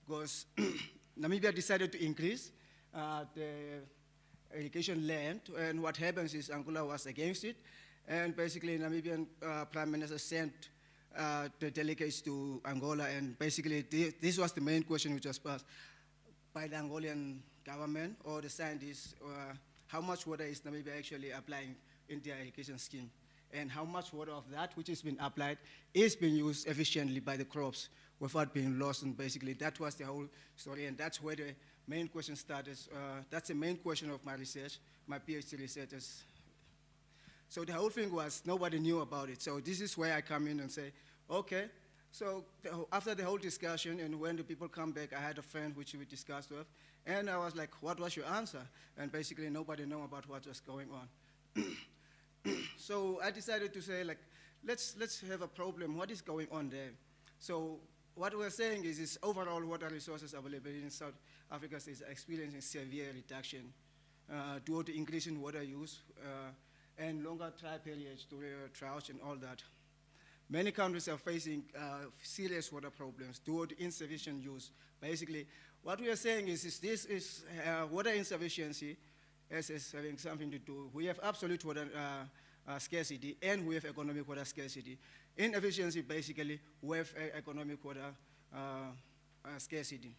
because Namibia decided to increase the irrigation land, and what happens is Angola was against it, and basically Namibian Prime Minister sent the delegates to Angola, and basically this was the main question which was passed by the Angolan government or the scientists, how much water is Namibia actually applying in their irrigation scheme, and how much water of that which has been applied is being used efficiently by the crops without being lost, and basically that was the whole story, and that's where the main question started. That's the main question of my research, my PhD research. So the whole thing was nobody knew about it. So this is where I come in and say, okay, so after the whole discussion and when the people come back, I had a friend which we discussed with, and I was like, what was your answer? And basically nobody knew about what was going on. So I decided to say, like, let's have a problem. What is going on there? So what we're saying is overall water resources availability in South Africa is experiencing severe reduction due to increase in water use and longer dry periods to droughts and all that. Many countries are facing serious water problems due to insufficient use. Basically, what we are saying is this is water insufficiency is having something to do. We have absolute water scarcity and we have economic water scarcity. Inefficiency, basically, we have economic water scarcity.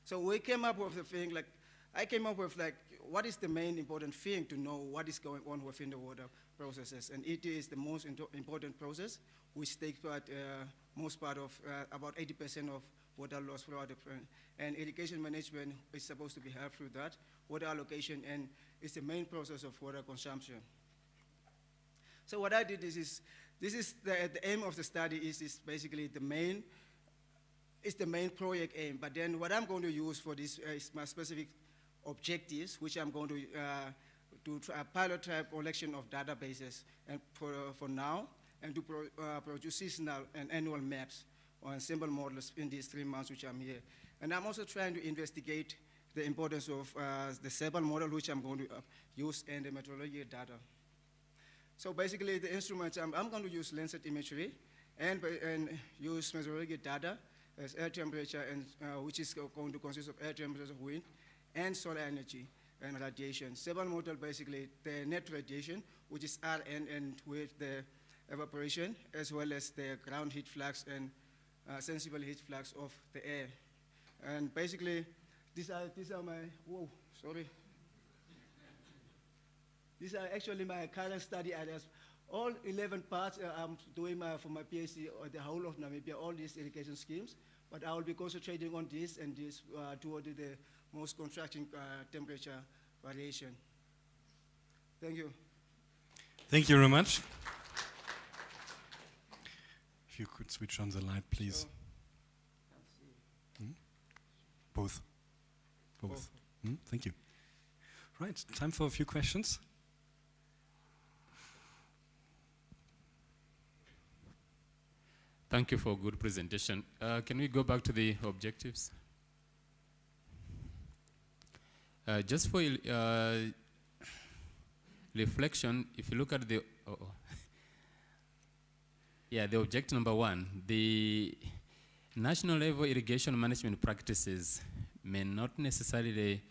So we came up with a thing like, I came up with like, what is the main important thing to know what is going on within the water processes? And it is the most important process, which takes part, most part of about 80% of water loss throughout the planet. And irrigation management is supposed to be helped through that, water allocation, and it's the main process of water consumption. So what I did is this is the aim of the study is basically the main project aim, but then what I'm going to use for this is my specific objectives, which I'm going to do a pilot type collection of databases and for now, and to produce seasonal and annual maps or ensemble models in these 3 months which I'm here. And I'm also trying to investigate the importance of the Sebel model, which I'm going to use, and the meteorological data. So basically the instruments, I'm going to use Landsat imagery and use meteorological data as air temperature, and which is going to consist of air temperature, wind, and solar energy and radiation. Sebel model, basically the net radiation, which is Rn, and with the evaporation, as well as the ground heat flux and sensible heat flux of the air. And basically, these are my, whoa, sorry. These are actually my current study areas. All 11 parts I'm doing for my PhD, or the whole of Namibia, all these irrigation schemes, but I will be concentrating on this and this toward the most contracting temperature variation. Thank you. Thank you very much. If you could switch on the light, please. Both. Both. Thank you. Right, time for a few questions. Thank you for a good presentation. Can we go back to the objectives? Just for reflection, if you look at the Yeah, the objective number one, the national level irrigation management practices may not necessarily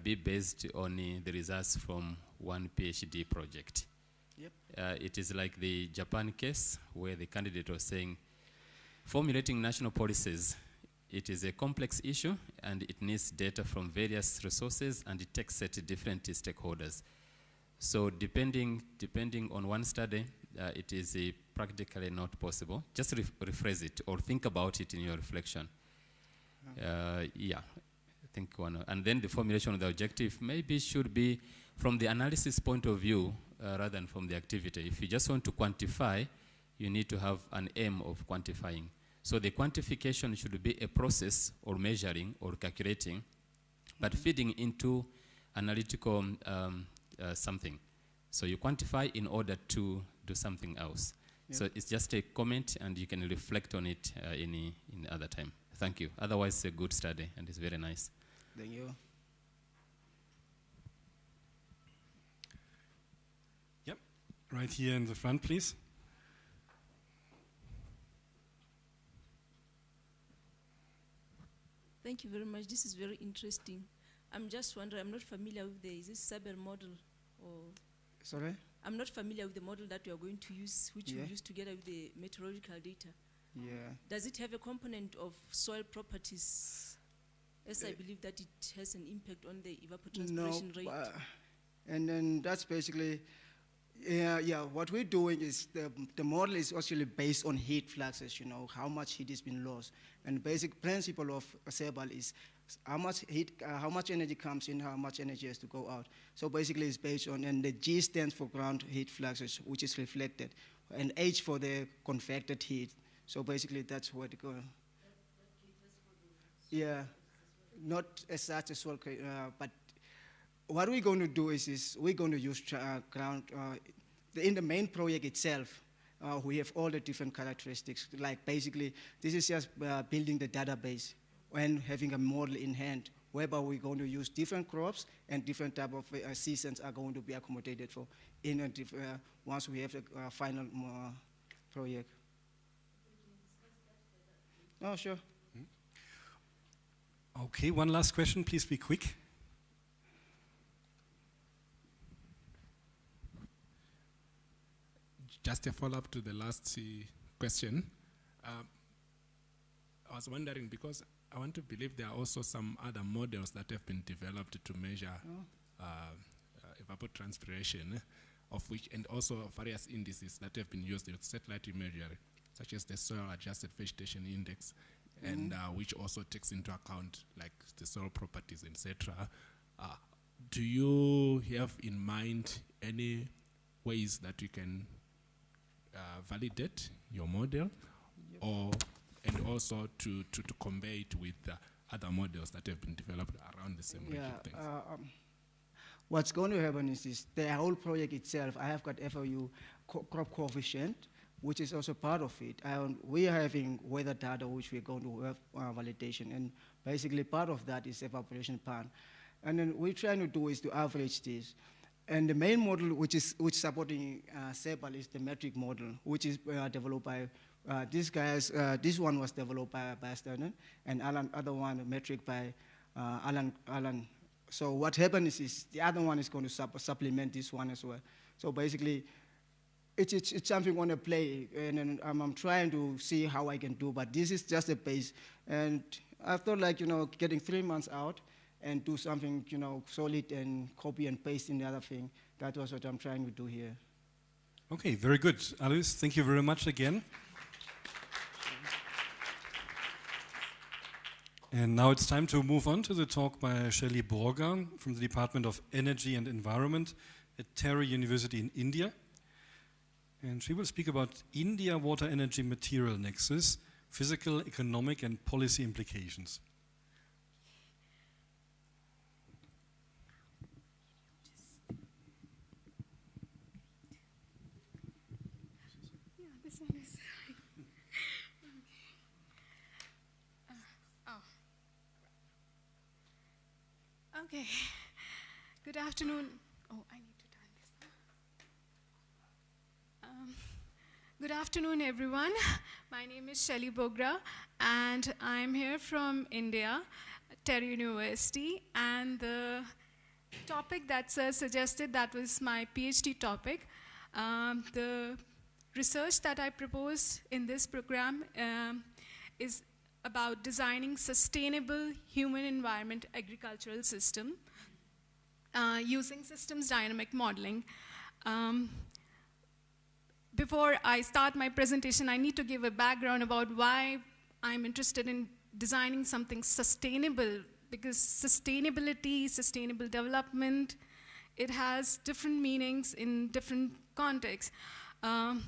be based on the results from one PhD project. Yep. It is like the Japan case where the candidate was saying, formulating national policies, it is a complex issue and it needs data from various resources and it takes set different stakeholders. So depending on one study, it is practically not possible. Just rephrase it or think about it in your reflection. Yeah, I think one. And then the formulation of the objective maybe should be from the analysis point of view rather than from the activity. If you just want to quantify, you need to have an aim of quantifying. So the quantification should be a process or measuring or calculating, but feeding into analytical something. So you quantify in order to do something else. Yeah. So it's just a comment and you can reflect on it in other time. Thank you. Otherwise, it's a good study and it's very nice. Thank you. Yep, right here in the front, please. Thank you very much. This is very interesting. I'm just wondering, I'm not familiar with is this cyber model or... Sorry? I'm not familiar with the model that you are going to use, which you use together with the meteorological data. Yeah. Does it have a component of soil properties, as I believe that it has an impact on the evapotranspiration rate? And then that's basically, what we're doing is the model is actually based on heat fluxes, you know, how much heat has been lost. And the basic principle of CEBAL is how much heat, how much energy comes in, how much energy has to go out. So basically it's based on, and the G stands for ground heat fluxes, which is reflected, and H for the convected heat. So basically that's what it goes. Yeah, not as such as well, but what we're going to do is we're going to use ground, in the main project itself, we have all the different characteristics. Like basically, this is just building the database and having a model in hand, whereby we're going to use different crops and different type of seasons are going to be accommodated for once we have the final project. Oh, sure. Okay, one last question, please be quick. Just a follow-up to the last question. I was wondering, because I want to believe there are also some other models that have been developed to measure evapotranspiration, of which, and also various indices that have been used with satellite imagery, such as the soil adjusted vegetation index, and which also takes into account like the soil properties, etc. Do you have in mind any ways that you can validate your model, and also to compare it with other models that have been developed around the same region? What's going to happen is the whole project itself, I have got FOU crop coefficient, which is also part of it. We are having weather data, which we're going to have validation, and basically part of that is evaporation pan. And then we're trying to do is to average this. And the main model which supporting CEBAL is the metric model, which is developed by these guys. This one was developed by Sternen, and other one metric by Alan. So what happens is the other one is going to supplement this one as well. So basically, it's something on a play, and I'm trying to see how I can do, but this is just a base. And I thought, like, getting 3 months out and do something, solid and copy and paste in the other thing. That was what I'm trying to do here. Okay, very good. Alois, thank you very much again. And now it's time to move on to the talk by Shelley Borga from the Department of Energy and Environment at Terry University in India. And she will speak about India Water Energy Material Nexus, physical, economic and policy implications. Okay. Good afternoon. Oh, I need to turn this on. Good afternoon, everyone. My name is Shelly Bogra, and I'm here from India, Terry University, and the topic that Sir suggested, that was my PhD topic. The research that I propose in this program is about designing sustainable human environment agricultural system using systems dynamic modeling. Before I start my presentation, I need to give a background about why I'm interested in designing something sustainable, because sustainability, sustainable development, it has different meanings in different contexts. There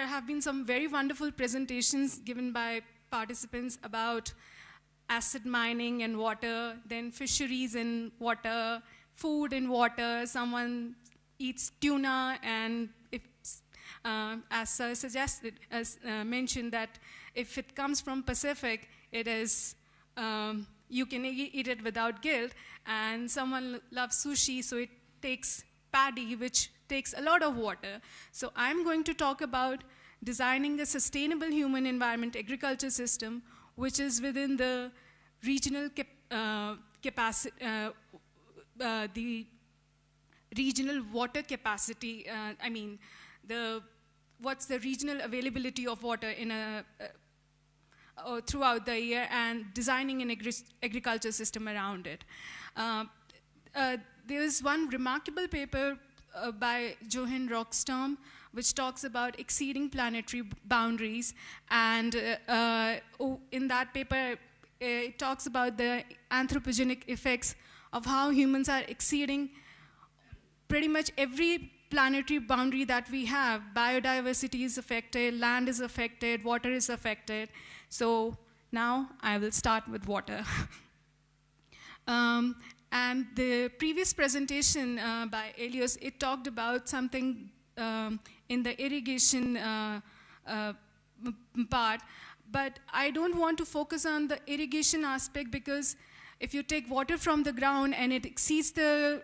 have been some very wonderful presentations given by participants about acid mining and water, then fisheries in water, food in water. Someone eats tuna, and if, as Sir suggested, as mentioned, that if it comes from Pacific, it is, you can eat it without guilt. And someone loves sushi, so it takes paddy, which takes a lot of water. So I'm going to talk about designing a sustainable human environment agriculture system, which is within the regional capacity, the regional water capacity. I mean, what's the regional availability of water in throughout the year, and designing an agriculture system around it. There is one remarkable paper by Johan Rockström, which talks about exceeding planetary boundaries. And in that paper, it talks about the anthropogenic effects of how humans are exceeding pretty much every planetary boundary that we have. Biodiversity is affected, land is affected, water is affected. So now I will start with water. And the previous presentation by Elios, it talked about something in the irrigation part, but I don't want to focus on the irrigation aspect, because if you take water from the ground and it exceeds the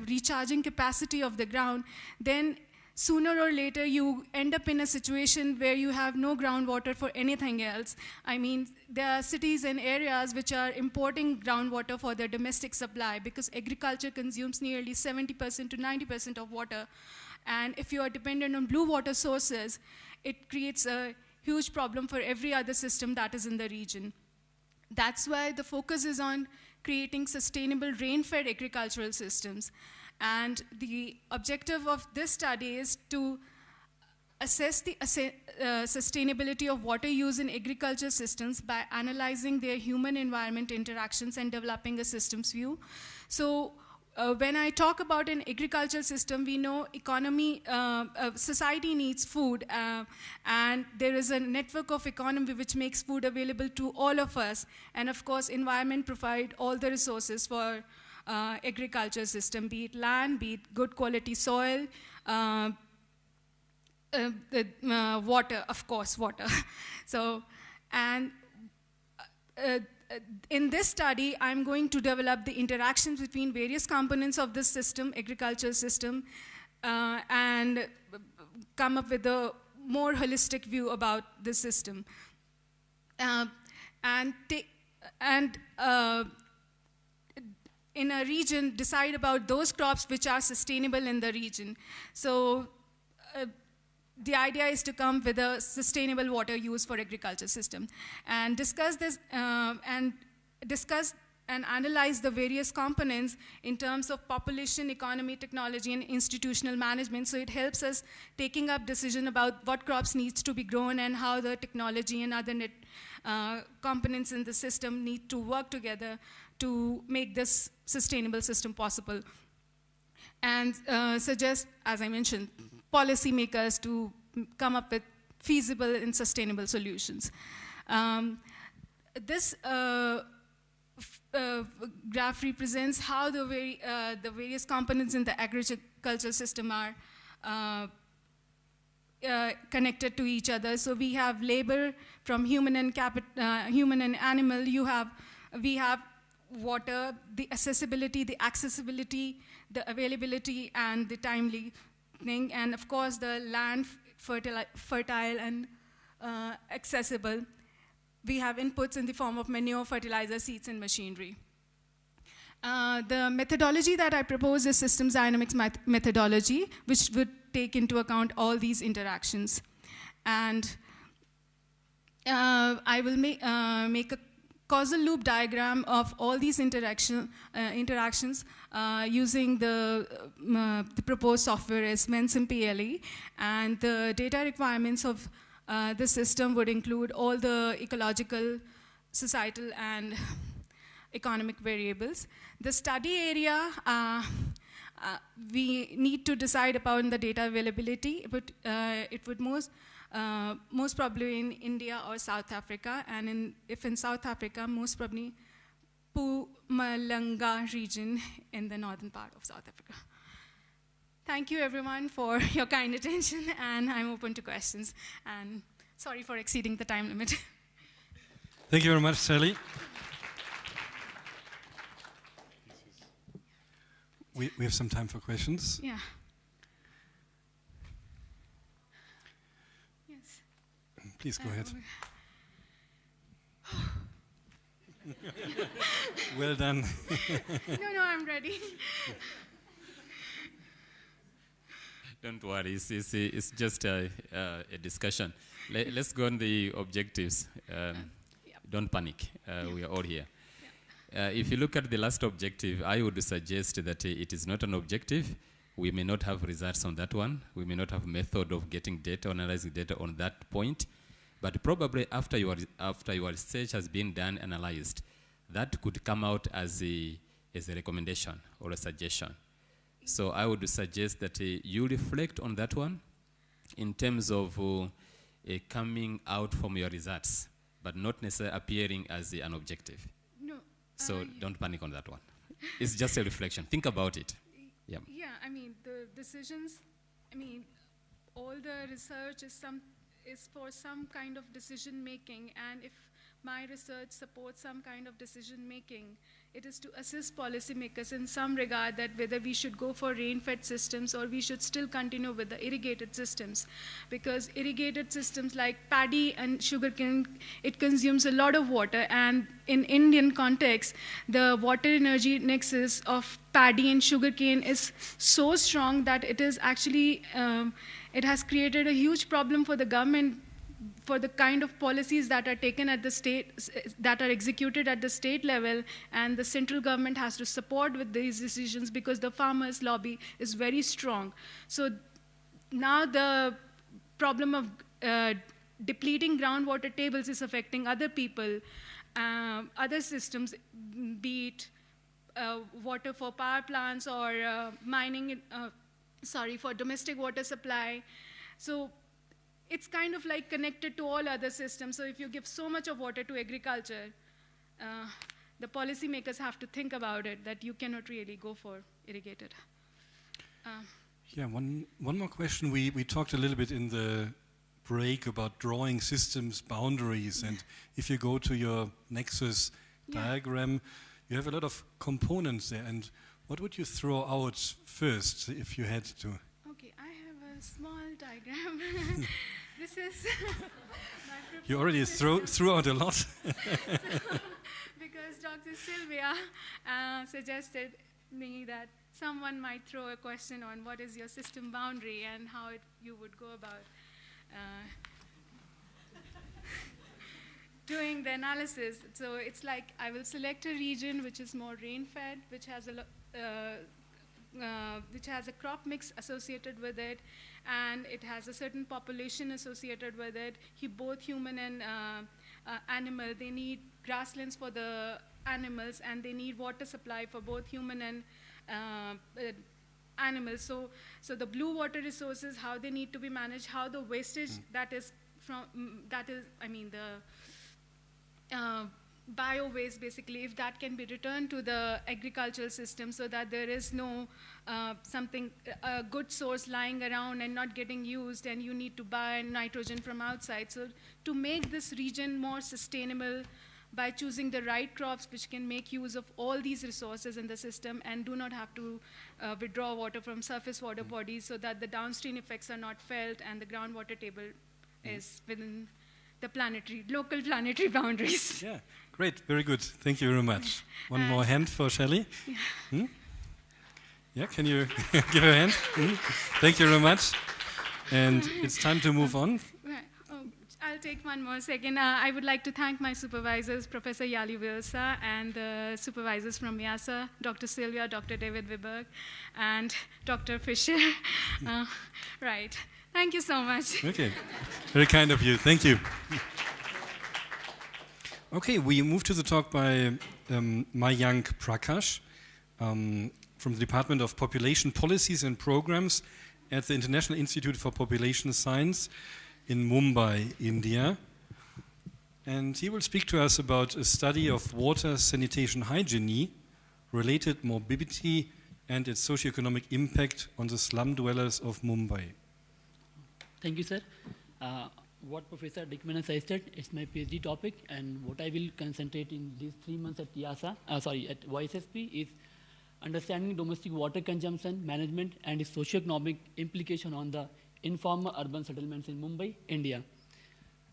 recharging capacity of the ground, then sooner or later you end up in a situation where you have no groundwater for anything else. I mean, there are cities and areas which are importing groundwater for their domestic supply, because agriculture consumes nearly 70% to 90% of water. And if you are dependent on blue water sources, it creates a huge problem for every other system that is in the region. That's why the focus is on creating sustainable rain-fed agricultural systems. And the objective of this study is to assess the sustainability of water use in agriculture systems by analyzing their human-environment interactions and developing a systems view. So when I talk about an agriculture system, we know society needs food, and there is a network of economy which makes food available to all of us. And of course, environment provide all the resources for agriculture system, be it land, be it good quality soil, water, of course, water. So, and in this study, I'm going to develop the interactions between various components of this system, agriculture system, and come up with a more holistic view about the system. In a region, decide about those crops which are sustainable in the region. So the idea is to come with a sustainable water use for agriculture system, and discuss this and analyze the various components in terms of population, economy, technology, and institutional management. So it helps us taking up decision about what crops needs to be grown and how the technology and other components in the system need to work together to make this sustainable system possible. And suggest, as I mentioned, policymakers to come up with feasible and sustainable solutions. This graph represents how the various components in the agriculture system are connected to each other. So we have labor from human and animal. We have water, the accessibility, the availability, and the timely thing, and of course the land fertile and accessible. We have inputs in the form of manure, fertilizer, seeds, and machinery. The methodology that I propose is systems dynamics methodology, which would take into account all these interactions. And I will make a causal loop diagram of all these interactions using the proposed software as MenSimPLE, and the data requirements of the system would include all the ecological, societal, and economic variables. The study area, we need to decide upon the data availability, but it would most probably in India or South Africa, and if in South Africa, most probably Mpumalanga region in the northern part of South Africa. Thank you everyone for your kind attention, and I'm open to questions, and sorry for exceeding the time limit. Thank you very much, Sally. We have some time for questions. Yeah. Yes. Please go ahead. Well done. No, I'm ready. Don't worry, it's just a discussion. Let's go on the objectives. Don't panic, we are all here. If you look at the last objective, I would suggest that it is not an objective. We may not have results on that one. We may not have method of getting data, analyzing data on that point. But probably after your research has been done, analyzed, that could come out as a recommendation or a suggestion. So I would suggest that you reflect on that one in terms of coming out from your results, but not necessarily appearing as an objective. No. So don't panic on that one. It's just a reflection. Think about it. Yeah. Yeah, I mean, the decisions, I mean, all the research is for some kind of decision making, and if my research supports some kind of decision making, it is to assist policymakers in some regard that whether we should go for rain-fed systems or we should still continue with the irrigated systems. Because irrigated systems like paddy and sugarcane, it consumes a lot of water, and in Indian context, the water energy nexus of paddy and sugarcane is so strong that it is actually, it has created a huge problem for the government for the kind of policies that are taken at the state, that are executed at the state level, and the central government has to support with these decisions because the farmers' lobby is very strong. So now the problem of depleting groundwater tables is affecting other people, other systems, be it water for power plants or mining, for domestic water supply. So it's kind of like connected to all other systems. So if you give so much of water to agriculture, the policymakers have to think about it, that you cannot really go for irrigated. Yeah, one more question. We talked a little bit in the break about drawing systems boundaries, and if you go to your nexus diagram, you have a lot of components there, and what would you throw out first if you had to? Okay, I have a small diagram. This is you already threw out a lot. So, because Dr. Sylvia suggested me that someone might throw a question on what is your system boundary and how you would go about doing the analysis. So it's like I will select a region which is more rain-fed, which has a crop mix associated with it, and it has a certain population associated with it. Both human and animal, they need grasslands for the animals, and they need water supply for both human and animals. So the blue water resources, how they need to be managed, how the wastage the bio-waste, basically, if that can be returned to the agricultural system so that there is no a good source lying around and not getting used, and you need to buy nitrogen from outside. So to make this region more sustainable, by choosing the right crops which can make use of all these resources in the system and do not have to withdraw water from surface water bodies, so that the downstream effects are not felt and the groundwater table is within the local planetary boundaries. Yeah, great, very good. Thank you very much. One more hand for Shelley. Yeah. Hmm? Yeah, can you give her a hand? Thank you very much. And it's time to move on. Right. Oh, I'll take one more second. I would like to thank my supervisors, Professor Yali Wilsa, and the supervisors from YASA, Dr. Sylvia, Dr. David Wiberg, and Dr. Fisher. Right. Thank you so much. Okay, very kind of you. Thank you. Okay, we move to the talk by Mayank Prakash from the Department of Population Policies and Programs at the International Institute for Population Science in Mumbai, India. And he will speak to us about a study of water sanitation hygiene, related morbidity, and its socioeconomic impact on the slum dwellers of Mumbai. Thank you, sir. What Professor Dickman has said, it's my PhD topic, and what I will concentrate in these 3 months at at YSSP is understanding domestic water consumption, management, and its socioeconomic implication on the informal urban settlements in Mumbai, India.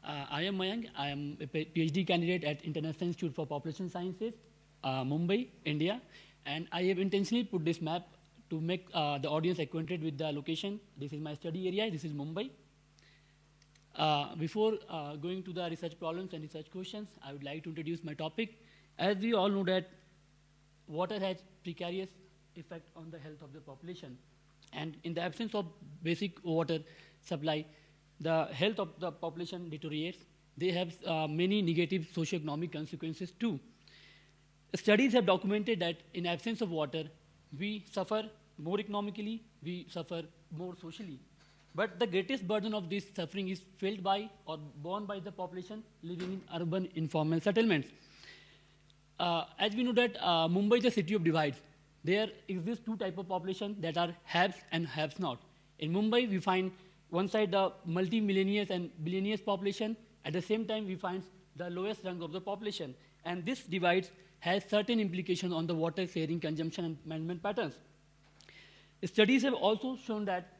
I am Mayank. I am a PhD candidate at International Institute for Population Sciences, Mumbai, India, and I have intentionally put this map to make the audience acquainted with the location. This is my study area. This is Mumbai. Before going to the research problems and research questions, I would like to introduce my topic. As we all know that water has precarious effect on the health of the population. And in the absence of basic water supply, the health of the population deteriorates. They have many negative socioeconomic consequences too. Studies have documented that in absence of water, we suffer more economically, we suffer more socially. But the greatest burden of this suffering is felt by or borne by the population living in urban informal settlements. As we know that Mumbai is a city of divides. There exist two types of population that are haves and haves not. In Mumbai, we find one side the multi-millionaires and billionaires population. At the same time, we find the lowest rung of the population. And this divide has certain implications on the water sharing, consumption, and management patterns. Studies have also shown that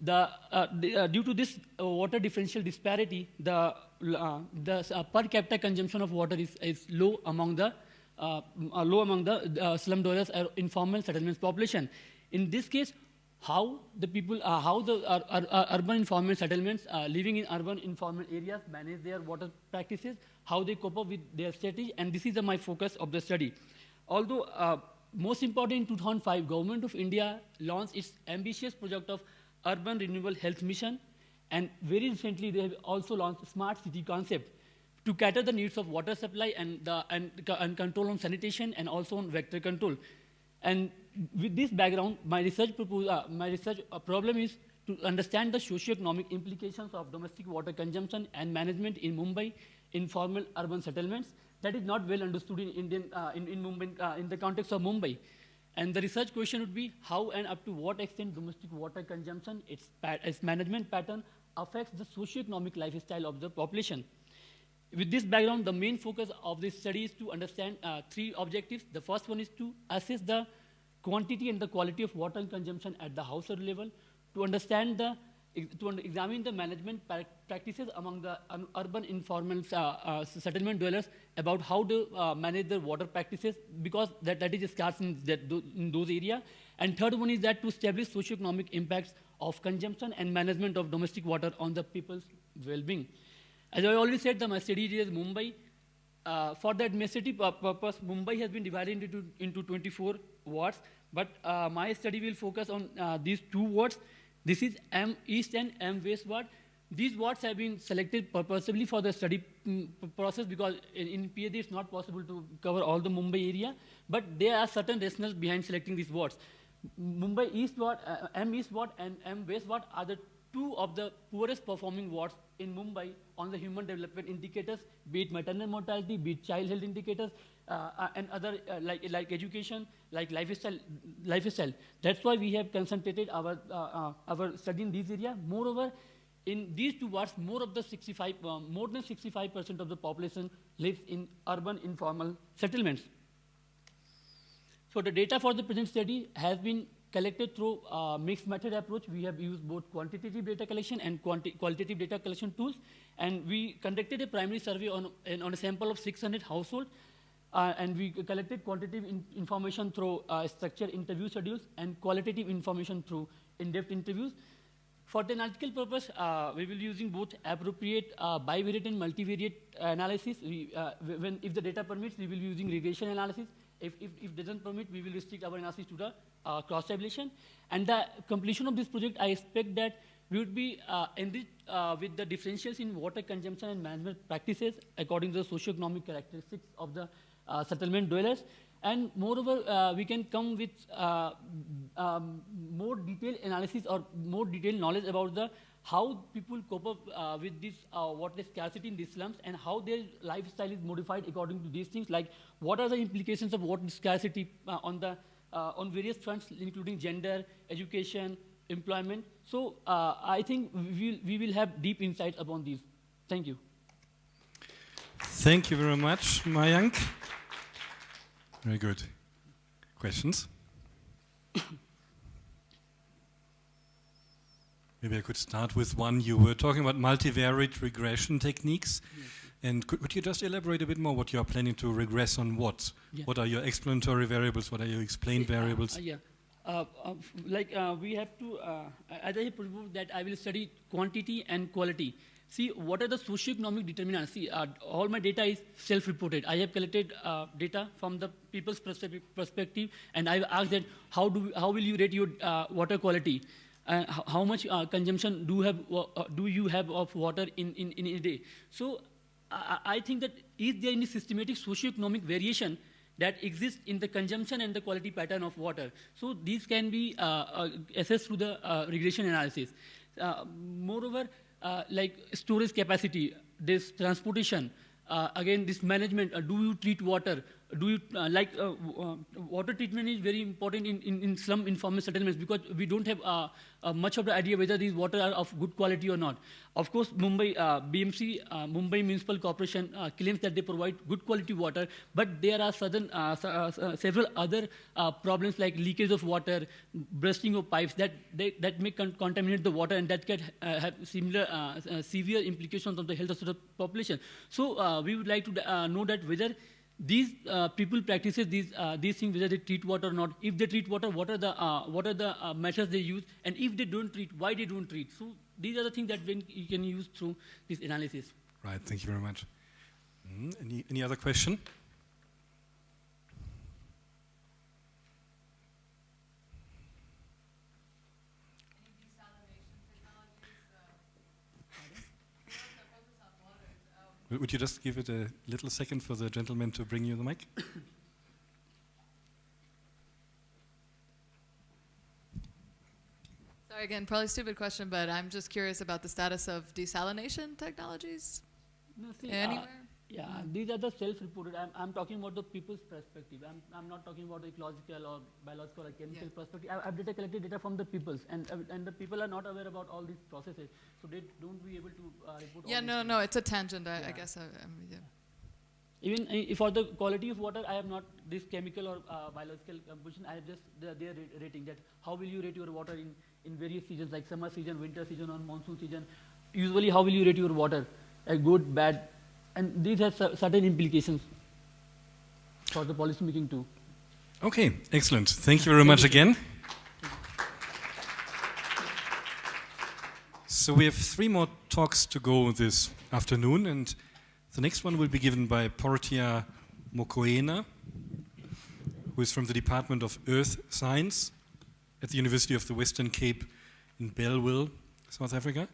due to this water differential disparity, the per capita consumption of water is low among the slum dwellers or informal settlements population. In this case, how the people, urban informal settlements living in urban informal areas manage their water practices, how they cope up with their strategy, and this is my focus of the study. Although most important, in 2005, Government of India launched its ambitious project of Urban Renewable Health Mission, and very recently they have also launched Smart City concept to cater the needs of water supply and control on sanitation and also on vector control. And with this background, my research problem is to understand the socio-economic implications of domestic water consumption and management in Mumbai informal urban settlements that is not well understood in Mumbai, in the context of Mumbai. And the research question would be how and up to what extent domestic water consumption, its management pattern affects the socio-economic lifestyle of the population. With this background, the main focus of this study is to understand three objectives. The first one is to assess the quantity and the quality of water consumption at the household level, to understand examine the management practices among the urban informal settlement dwellers about how to manage their water practices, because that is scarce in those areas. And third one is that to establish socio-economic impacts of consumption and management of domestic water on the people's well-being. As I already said, my study area is Mumbai. For the administrative purpose, Mumbai has been divided into 24 wards, but my study will focus on these two wards. This is M East and M West ward. These wards have been selected purposely for the study process because in PhD it's not possible to cover all the Mumbai area, but there are certain rationales behind selecting these wards. Mumbai East ward, M East ward and M West ward are the two of the poorest performing wards in Mumbai on the human development indicators, be it maternal mortality, be it child health indicators, and other like education, like lifestyle. That's why we have concentrated our study in this area. Moreover, In these two wards, more than 65% of the population lives in urban informal settlements. So the data for the present study has been collected through mixed method approach. We have used both quantitative data collection and qualitative data collection tools. And we conducted a primary survey on a sample of 600 households. And we collected quantitative information through structured interview schedules and qualitative information through in-depth interviews. For the analytical purpose, we will be using both appropriate bivariate and multivariate analysis. If the data permits, we will be using regression analysis. If it doesn't permit, we will restrict our analysis to the cross-tabulation. And the completion of this project, I expect that we would be enriched with the differentials in water consumption and management practices according to the socioeconomic characteristics of the settlement dwellers. And moreover, we can come with more detailed analysis or more detailed knowledge about how people cope up with this water scarcity in these slums and how their lifestyle is modified according to these things, like what are the implications of water scarcity on various fronts, including gender, education, employment. So I think we will have deep insights upon these. Thank you. Thank you very much, Mayank. Very good. Questions? Maybe I could start with one. You were talking about multivariate regression techniques. Yes. And could you just elaborate a bit more what you are planning to regress on what? Yeah. What are your explanatory variables? What are your explained variables? We have to, as I proved that I will study quantity and quality. See, what are the socioeconomic determinants? See, all my data is self-reported. I have collected data from the people's perspective, and I asked that how will you rate your water quality? How much consumption do you have of water in a day? So I think that is there any systematic socioeconomic variation that exists in the consumption and the quality pattern of water? So these can be assessed through the regression analysis. Moreover, like storage capacity, this transportation, again this management, do you treat water? Do you water treatment is very important in slum informal settlements because we don't have much of the idea whether these water are of good quality or not. Of course, Mumbai BMC, Mumbai Municipal Corporation claims that they provide good quality water, but there are several other problems like leakage of water, bursting of pipes that may contaminate the water, and that can have similar severe implications on the health of the population. So we would like to know that whether these people practices these things, whether they treat water or not. If they treat water, what are the methods they use, and if they don't treat, why they don't treat. So these are the things that you can use through this analysis. Right. Thank you very much. Any other question? Would you just give it a little second for the gentleman to bring you the mic? Sorry, again, probably a stupid question, but I'm just curious about the status of desalination technologies anywhere? These are the self-reported. I'm talking about the people's perspective. I'm not talking about the ecological or biological or chemical perspective. I've collected data from the peoples, and the people are not aware about all these processes, so they don't be able to report. No, it's a tangent. I guess. Even for the quality of water, I have not this chemical or biological composition. I have just their rating, that how will you rate your water in various seasons, like summer season, winter season, or monsoon season. Usually, how will you rate your water? Good, bad. And these have certain implications for the policy making too. Okay, excellent. Thank you very much again. So we have 3 more talks to go this afternoon, and the next one will be given by Portia Mokoena, who is from the Department of Earth Science at the University of the Western Cape in Bellville, South Africa.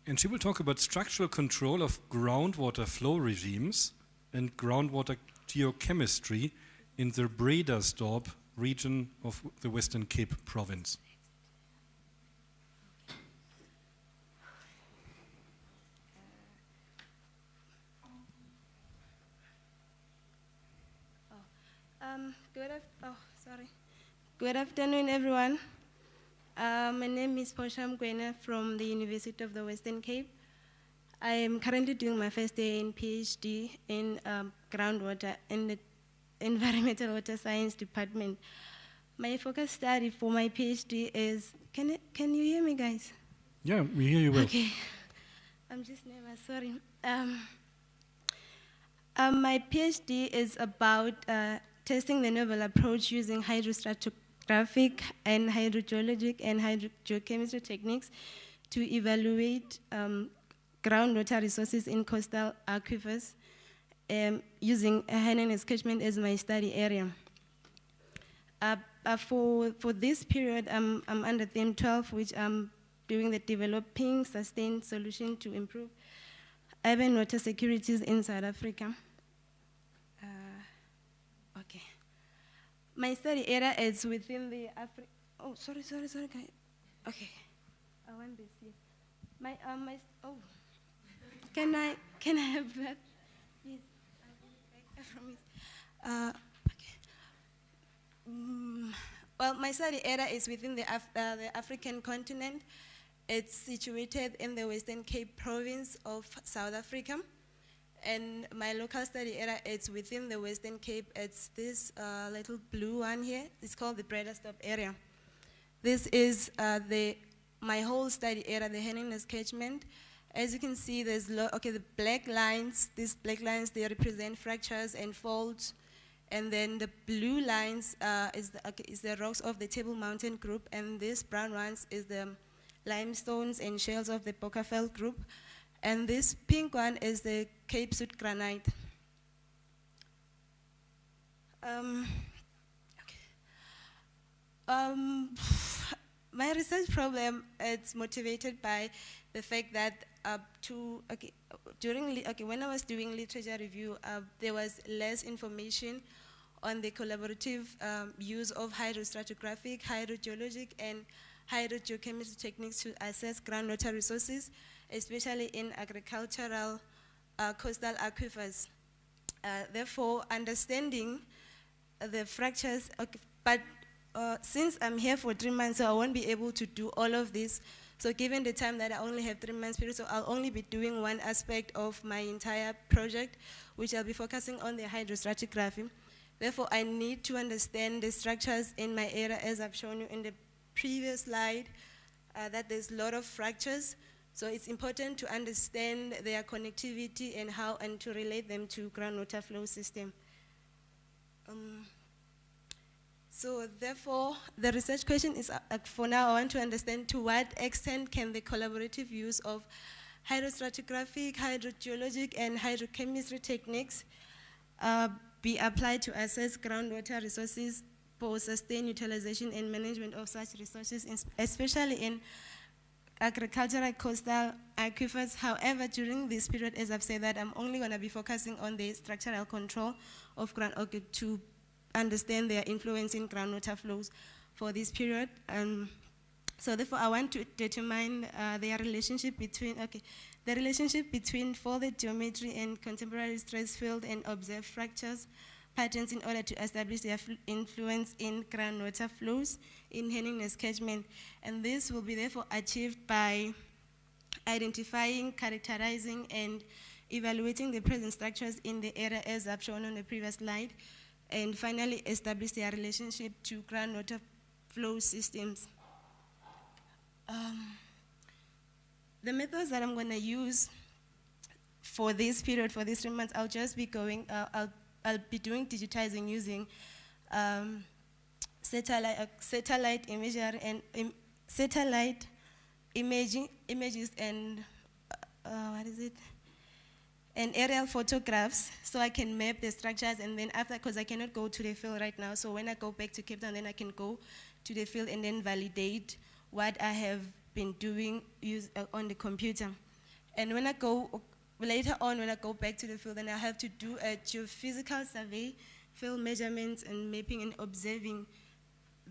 And she will talk about structural control of groundwater flow regimes and groundwater geochemistry in the Bredasdorp region of the Western Cape province. Good afternoon, everyone. My name is Portia Mkwena from the University of the Western Cape. I am currently doing my first year in PhD in groundwater in the Environmental Water Science Department. My focus study for my PhD is, can you hear me, guys? Yeah, we hear you well. Okay. I'm just nervous, sorry. My PhD is about testing the novel approach using hydrostratigraphic and hydrogeologic and hydrogeochemistry techniques to evaluate groundwater resources in coastal aquifers using Hainan catchment as my study area. For this period, I'm under theme 12, which I'm doing the developing sustained solution to improve urban water securities in South Africa. Okay. My study area is within the oh, sorry. Okay. I want this here. Can I have that? Yes. I promise. Okay. Well, my study area is within the African continent. It's situated in the Western Cape province of South Africa. And my local study area is within the Western Cape. It's this little blue one here. It's called the Bredderstop area. This is my whole study area, the Hainan catchment. As you can see, there's the black lines. These black lines, they represent fractures and faults. And then the blue lines is the rocks of the Table Mountain group, and these brown ones is the limestones and shales of the Bockerfell group. And this pink one is the Cape Soot granite. My research problem is motivated by the fact that when I was doing literature review, there was less information on the collaborative use of hydrostratigraphic, hydrogeologic, and hydrogeochemistry techniques to assess groundwater resources, especially in agricultural coastal aquifers. Therefore, understanding the fractures, but since I'm here for 3 months, so I won't be able to do all of this. So given the time that I only have 3 months period, so I'll only be doing one aspect of my entire project, which I'll be focusing on the hydrostratigraphy. Therefore, I need to understand the structures in my area, as I've shown you in the previous slide, that there's a lot of fractures. So it's important to understand their connectivity and to relate them to groundwater flow system. So therefore, the research question is, for now, I want to understand to what extent can the collaborative use of hydrostratigraphic, hydrogeologic, and hydrochemistry techniques be applied to assess groundwater resources for sustained utilization and management of such resources, especially in agricultural coastal aquifers. However, during this period, as I've said, that I'm only going to be focusing on the structural control of groundwater to understand their influence in groundwater flows for this period. So therefore, I want to determine their relationship between, the relationship between folded geometry and contemporary stress field and observed fractures patterns in order to establish their influence in groundwater flows in Hainan catchment. And this will be therefore achieved by identifying, characterizing, and evaluating the present structures in the area as I've shown on the previous slide, and finally establish their relationship to groundwater flow systems. The methods that I'm going to use for this period, for these 3 months, I'll just be going, I'll be doing digitizing using satellite imagery and satellite images and and aerial photographs, so I can map the structures, and then after, because I cannot go to the field right now, so when I go back to Cape Town, then I can go to the field and then validate what I have been doing on the computer. And when I go, later on when I go back to the field, then I have to do a geophysical survey, field measurements and mapping and observing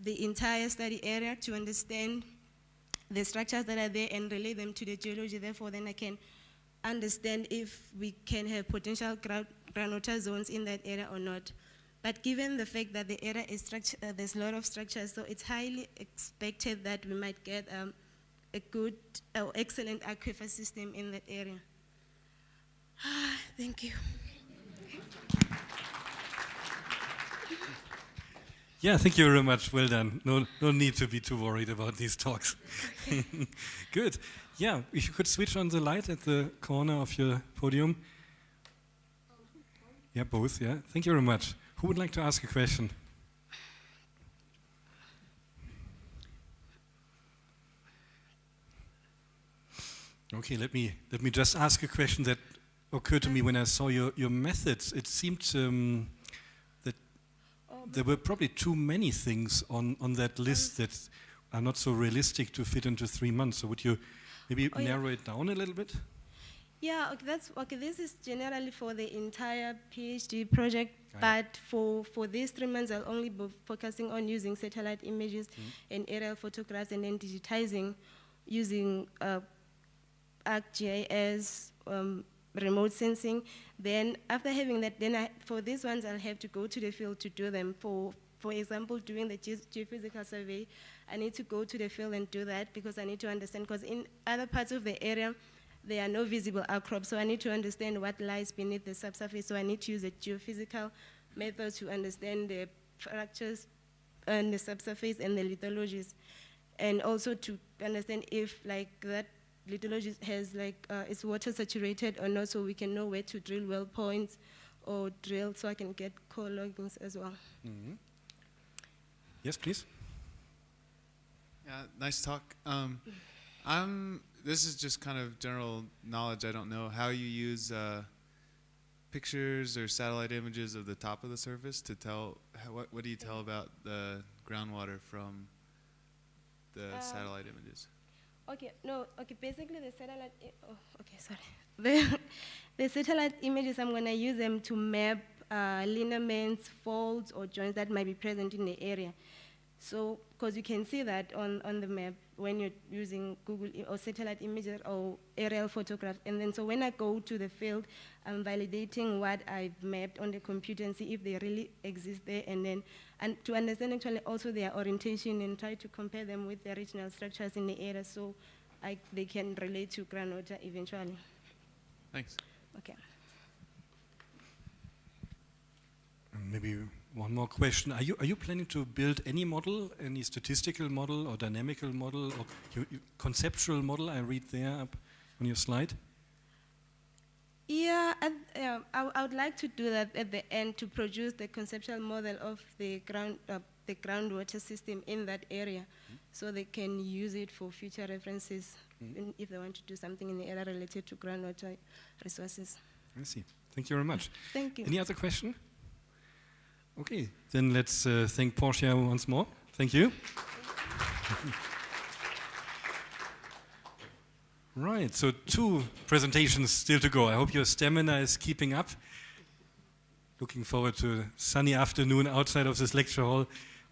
the entire study area to understand the structures that are there and relate them to the geology. Therefore, then I can understand if we can have potential groundwater zones in that area or not. But given the fact that the area is there's a lot of structures, so it's highly expected that we might get a good or excellent aquifer system in that area. Thank you. Yeah, thank you very much. Well done. No need to be too worried about these talks. Good. Yeah, if you could switch on the light at the corner of your podium. Yeah, both, yeah. Thank you very much. Who would like to ask a question? Okay, let me just ask a question that occurred to me when I saw your methods. It seemed that there were probably too many things on that list that are not so realistic to fit into 3 months. So would you maybe narrow it down a little bit? Yeah, okay, this is generally for the entire PhD project, but for these 3 months, I'll only be focusing on using satellite images and aerial photographs, and then digitizing using ArcGIS, remote sensing. Then after having that, for these ones, I'll have to go to the field to do them. For example, doing the geophysical survey, I need to go to the field and do that because I need to understand, because in other parts of the area, there are no visible outcrops, so I need to understand what lies beneath the subsurface, so I need to use a geophysical method to understand the fractures on the subsurface and the lithologies, and also to understand if that lithology has is water saturated or not, so we can know where to drill well points or drill, so I can get core loggings as well. Mm-hmm. Yes, please. Yeah, nice talk. This is just kind of general knowledge. I don't know how you use pictures or satellite images of the top of the surface to tell, what do you tell about the groundwater from the satellite images? Basically the satellite, the satellite images, I'm gonna use them to map lineaments, faults, or joints that might be present in the area. So, because you can see that on the map when you're using Google or satellite images or aerial photographs. And then so when I go to the field, I'm validating what I've mapped on the computer and see if they really exist there, and to understand actually also their orientation and try to compare them with the regional structures in the area so they can relate to groundwater eventually. Thanks. Okay. Maybe one more question. Are you planning to build any model, any statistical model or dynamical model or conceptual model I read there up on your slide? Yeah, I would like to do that at the end to produce the conceptual model of the groundwater system in that area, so they can use it for future references if they want to do something in the area related to groundwater resources. I see. Thank you very much. Thank you. Any other question? Okay, then let's thank Portia once more. Thank you. Right, so 2 presentations still to go. I hope your stamina is keeping up. Looking forward to a sunny afternoon outside of this lecture hall.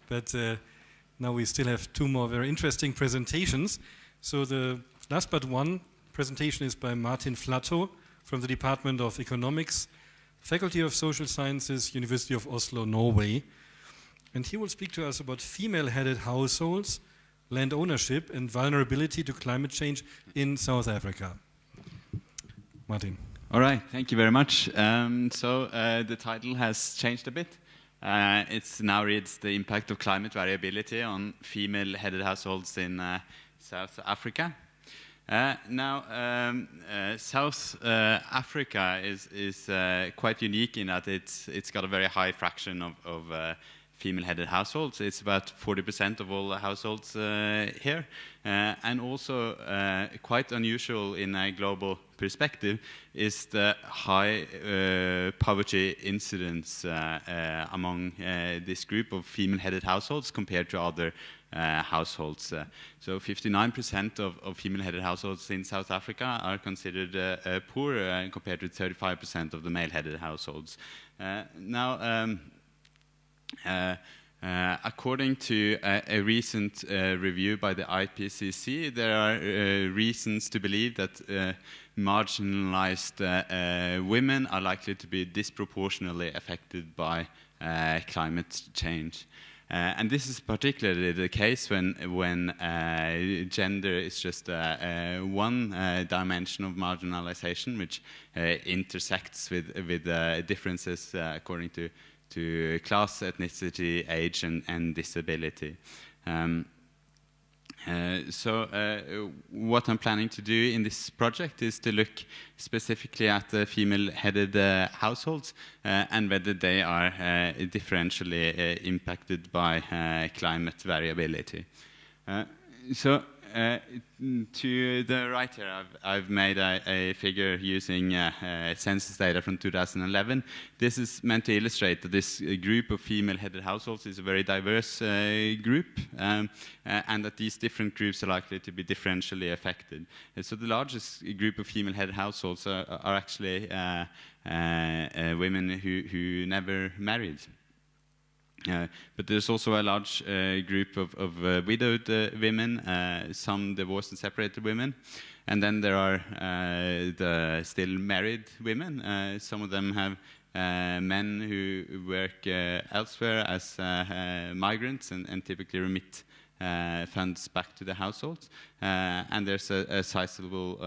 But now we still have 2 more very interesting presentations. So the last but one presentation is by Martin Flatto from the Department of Economics, Faculty of Social Sciences, University of Oslo, Norway. And he will speak to us about female-headed households, land ownership, and vulnerability to climate change in South Africa. Martin. All right, thank you very much. The title has changed a bit. It now reads The Impact of Climate Variability on Female-Headed Households in South Africa. South Africa is quite unique in that it's got a very high fraction of female-headed households. It's about 40% of all households here, and also quite unusual in a global perspective is the high poverty incidence among this group of female-headed households compared to other households. So 59% of female-headed households in South Africa are considered poor compared to 35% of the male-headed households. According to a recent review by the IPCC, there are reasons to believe that marginalized women are likely to be disproportionately affected by climate change. And this is particularly the case when gender is just one dimension of marginalization, which intersects with differences according to class, ethnicity, age, and disability. So what I'm planning to do in this project is to look specifically at the female-headed households and whether they are differentially impacted by climate variability. So to the right here, I've made a figure using census data from 2011. This is meant to illustrate that this group of female-headed households is a very diverse group, and that these different groups are likely to be differentially affected. So the largest group of female-headed households are actually women who never married. But there's also a large group of widowed women, some divorced and separated women, and then there are the still married women. Some of them have men who work elsewhere as migrants and typically remit funds back to the households. And there's a sizable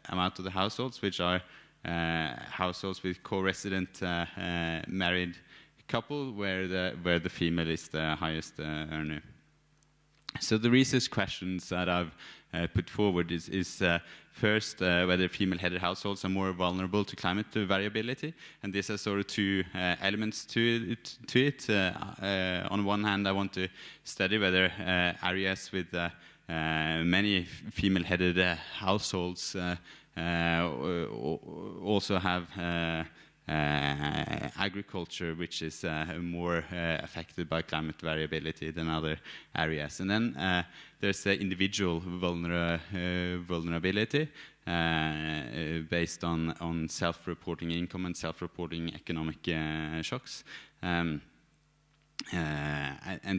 amount of the households which are households with co-resident married couple where the female is the highest earner. So the research questions that I've put forward is first whether female-headed households are more vulnerable to climate variability, and this has sort of two elements to it. On one hand, I want to study whether areas with many female-headed households also have agriculture, which is more affected by climate variability than other areas. And then there's the individual vulnerability based on self-reporting income and self-reporting economic shocks, and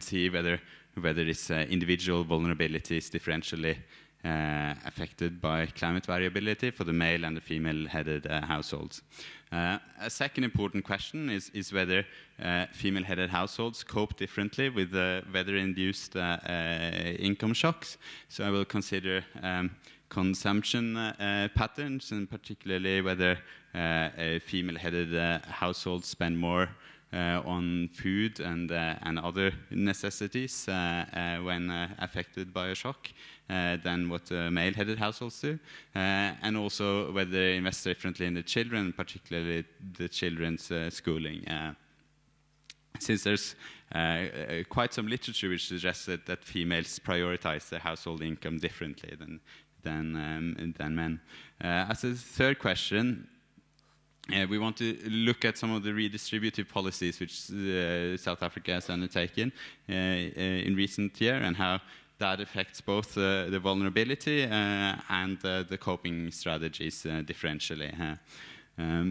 see whether this individual vulnerability is differentially affected by climate variability for the male and the female-headed households. A second important question is whether female-headed households cope differently with weather-induced income shocks. So I will consider consumption patterns, and particularly whether female-headed households spend more on food and other necessities when affected by a shock than what male-headed households do, and also whether they invest differently in the children, particularly the children's schooling. Since there's quite some literature which suggests that females prioritize their household income differently than men. As a third question, we want to look at some of the redistributive policies which South Africa has undertaken in recent years, and how that affects both the vulnerability and the coping strategies differentially.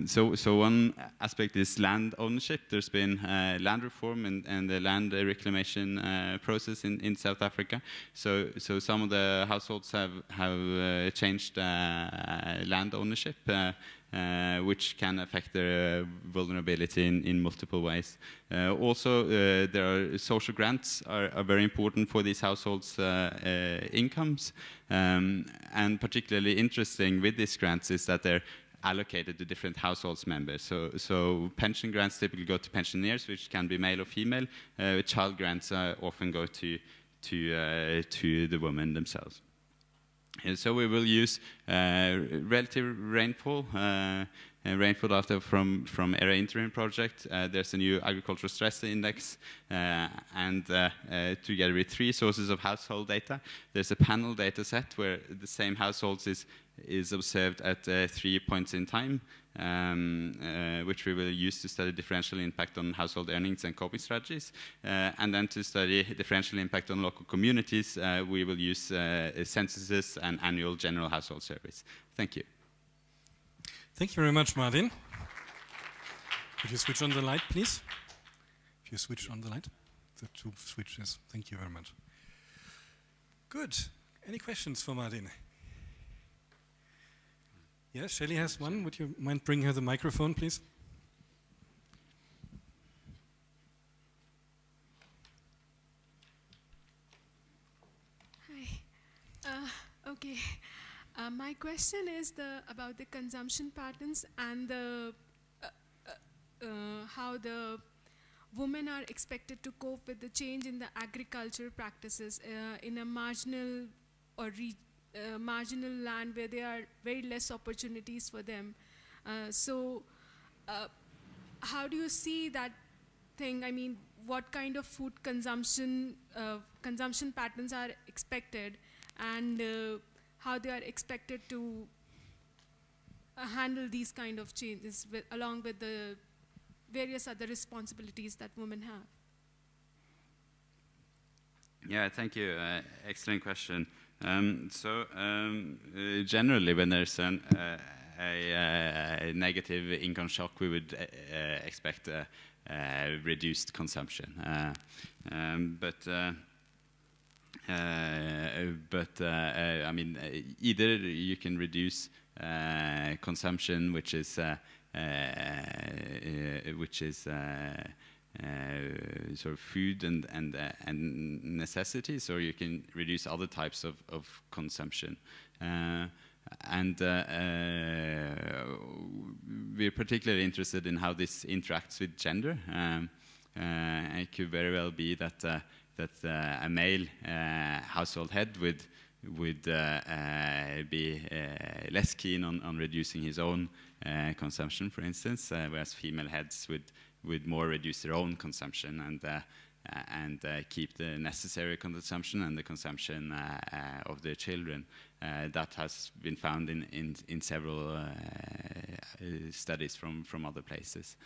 So one aspect is land ownership. There's been land reform and the land reclamation process in South Africa. So some of the households have changed land ownership, which can affect their vulnerability in multiple ways. Also, there are social grants are very important for these households' incomes, and particularly interesting with these grants is that they're allocated to different households members. So pension grants typically go to pensioners, which can be male or female. Child grants often go to the women themselves. So we will use relative rainfall, rainfall data from Area Interim Project. There's a new agricultural stress index, and together with 3 sources of household data. There's a panel data set where the same households is observed at 3 points in time, which we will use to study differential impact on household earnings and coping strategies. And then to study differential impact on local communities, we will use censuses and annual general household surveys. Thank you. Thank you very much, Martin. Could you switch on the light, please? If you switch on the light, the 2 switches. Thank you very much. Good. Any questions for Martin? Yes, Shelley has one. Would you mind bringing her the microphone, please? Okay. My question is about the consumption patterns and how the women are expected to cope with the change in the agricultural practices in a marginal or marginal land where there are very less opportunities for them. How do you see that thing? I mean, what kind of food consumption patterns are expected, and how they are expected to handle these kind of changes along with the various other responsibilities that women have? Yeah, thank you. Excellent question. Generally, when there's a negative income shock, we would expect reduced consumption. I mean, either you can reduce consumption, which is sort of food and necessities, or you can reduce other types of consumption. We're particularly interested in how this interacts with gender. It could very well be that a male household head would be less keen on reducing his own consumption, for instance, whereas female heads would more reduce their own consumption and keep the necessary consumption and the consumption of their children. That has been found in several studies from other places.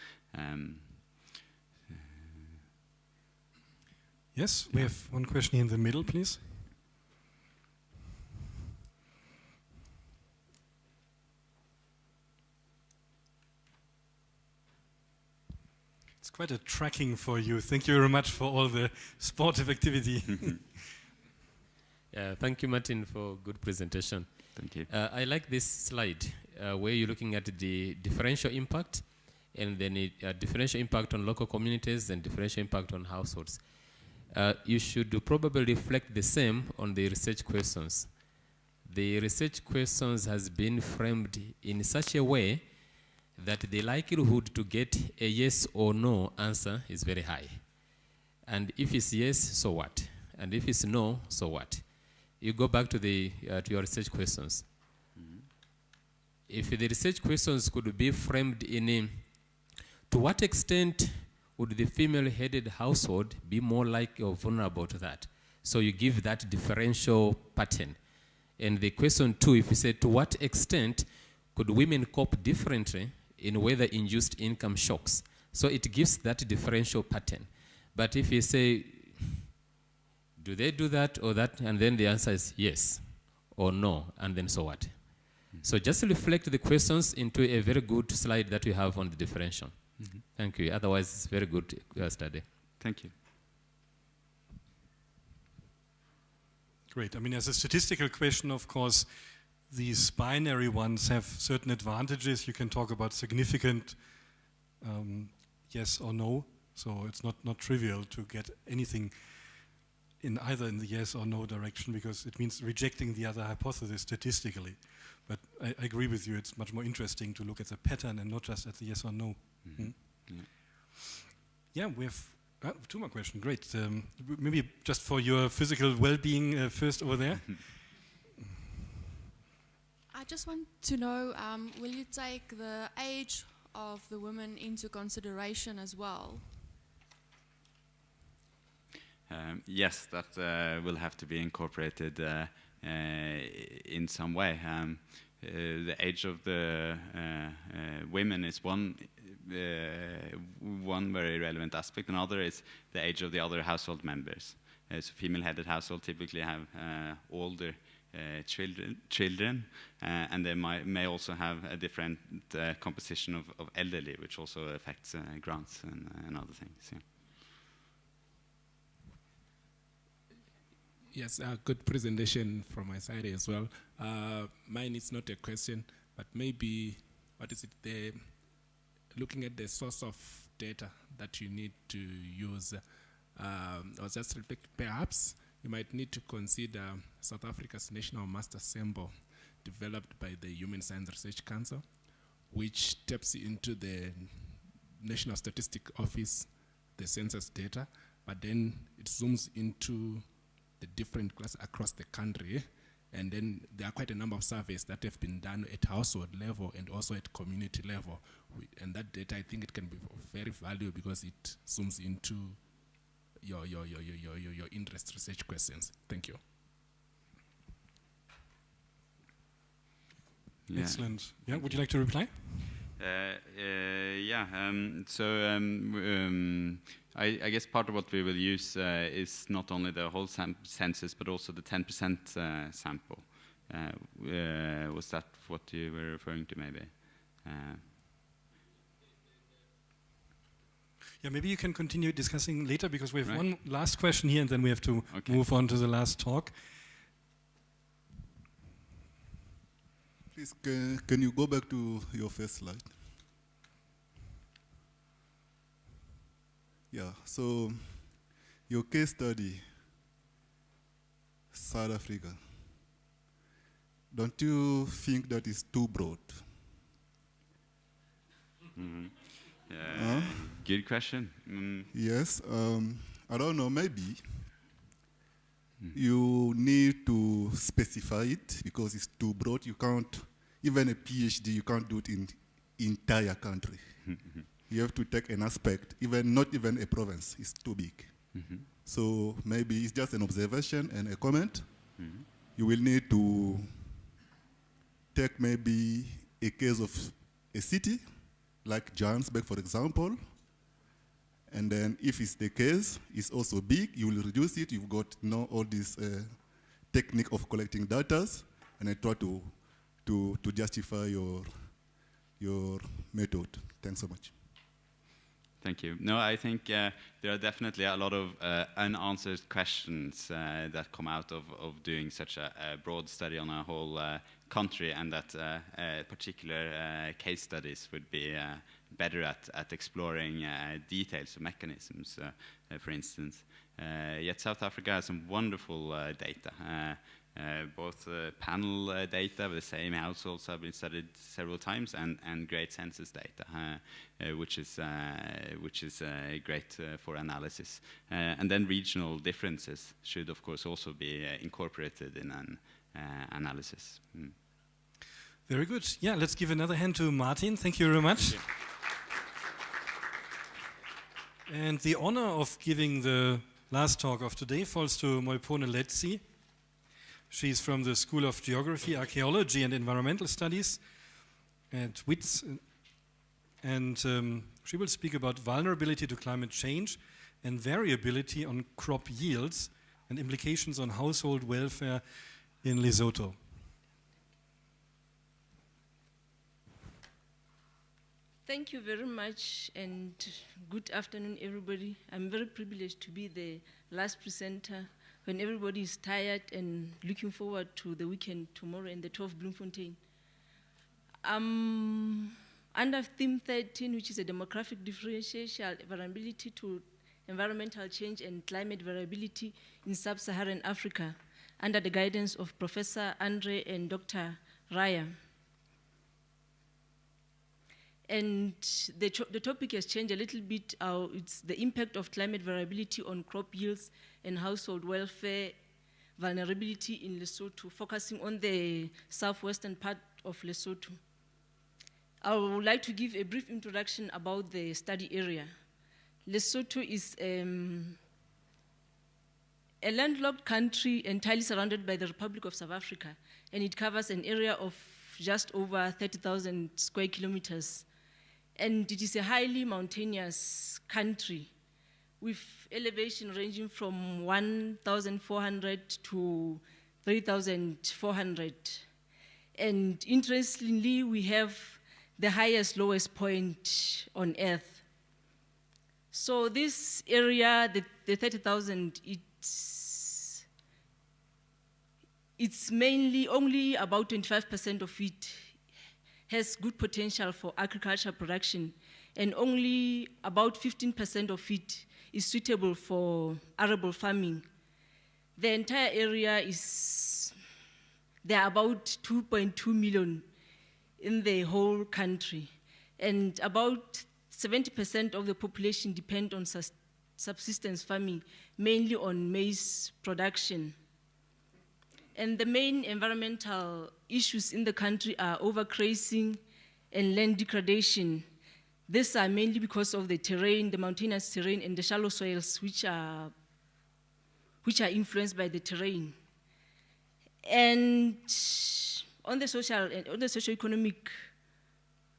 Yes, we have one question here in the middle, please. It's quite a tracking for you. Thank you very much for all the sportive activity. Thank you, Martin, for good presentation. Thank you. I like this slide where you're looking at the differential impact, and then differential impact on local communities and differential impact on households. You should probably reflect the same on the research questions. The research questions has been framed in such a way that the likelihood to get a yes or no answer is very high. And if it's yes, so what? And if it's no, so what? You go back to your research questions. Mm-hmm. If the research questions could be framed in to what extent would the female-headed household be more likely or vulnerable to that? So you give that differential pattern. And the question two, if you say, to what extent could women cope differently in weather-induced income shocks? So it gives that differential pattern. But if you say, do they do that or that? And then the answer is yes or no, and then so what? Mm-hmm. So just reflect the questions into a very good slide that we have on the differential. Mm-hmm. Thank you. Otherwise, it's very good study. Thank you. Great. I mean, as a statistical question, of course, these binary ones have certain advantages. You can talk about significant yes or no. So it's not trivial to get anything in either in the yes or no direction, because it means rejecting the other hypothesis statistically. But I agree with you, it's much more interesting to look at the pattern and not just at the yes or no. Mm-hmm. Mm-hmm. Yeah, we have two more questions. Great. Maybe just for your physical well-being first over there. I just want to know, will you take the age of the women into consideration as well? Yes, that will have to be incorporated in some way. The age of the women is one very relevant aspect. Another is the age of the other household members. So female-headed households typically have older children, and they may also have a different composition of elderly, which also affects grants and other things. Yeah. Yes, good presentation from my side as well. Mine is not a question, but maybe, what is it, looking at the source of data that you need to use. I was just reflecting, perhaps you might need to consider South Africa's National Master Symbol developed by the Human Science Research Council, which taps into the National Statistic Office, the census data, but then it zooms into the different classes across the country. And then there are quite a number of surveys that have been done at household level and also at community level. And that data, I think it can be very valuable because it zooms into your interest research questions. Thank you. Yeah. Excellent. Yeah, would you like to reply? I guess part of what we will use is not only the whole census, but also the 10% sample. Was that what you were referring to, maybe? Yeah, maybe you can continue discussing later, because we have one last question here, and then we have to move on to the last talk. Please, can you go back to your first slide? Yeah, so your case study, South Africa, don't you think that is too broad? Good question. Yes, I don't know, maybe you need to specify it because it's too broad. You can't, even a PhD, you can't do it in entire country. You have to take an aspect, not even a province, it's too big. So maybe it's just an observation and a comment. You will need to take maybe a case of a city, like Johannesburg, for example. And then if it's the case, it's also big, you will reduce it. You've got all this technique of collecting data, and I try to justify your method. Thanks so much. Thank you. No, I think there are definitely a lot of unanswered questions that come out of doing such a broad study on a whole country, and that particular case studies would be better at exploring details of mechanisms, for instance. Yet South Africa has some wonderful data. Both panel data with the same households have been studied several times, and great census data, which is great for analysis. And then regional differences should, of course, also be incorporated in an analysis. Very good. Yeah, let's give another hand to Martin. Thank you very much. And the honor of giving the last talk of today falls to Moipone Letsi. She's from the School of Geography, Archaeology and Environmental Studies at WITS, and she will speak about vulnerability to climate change and variability on crop yields and implications on household welfare in Lesotho. Thank you very much, and good afternoon, everybody. I'm very privileged to be the last presenter when everybody is tired and looking forward to the weekend tomorrow in the 12 Bloemfontein. Under theme 13, which is a demographic differential vulnerability to environmental change and climate variability in sub-Saharan Africa, under the guidance of Professor Andre and Dr. Raya. And the topic has changed a little bit. It's the impact of climate variability on crop yields and household welfare vulnerability in Lesotho, focusing on the southwestern part of Lesotho. I would like to give a brief introduction about the study area. Lesotho is a landlocked country entirely surrounded by the Republic of South Africa, and it covers an area of just over 30,000 square kilometers. And it is a highly mountainous country with elevation ranging from 1,400 to 3,400. And interestingly, we have the highest lowest point on Earth. So this area, the 30,000, it's mainly only about 25% of it has good potential for agricultural production, and only about 15% of it is suitable for arable farming. The entire area there are about 2.2 million in the whole country, and about 70% of the population depend on subsistence farming, mainly on maize production. And the main environmental issues in the country are overgrazing and land degradation. These are mainly because of the terrain, the mountainous terrain, and the shallow soils, which are influenced by the terrain. And on the social and on the socio-economic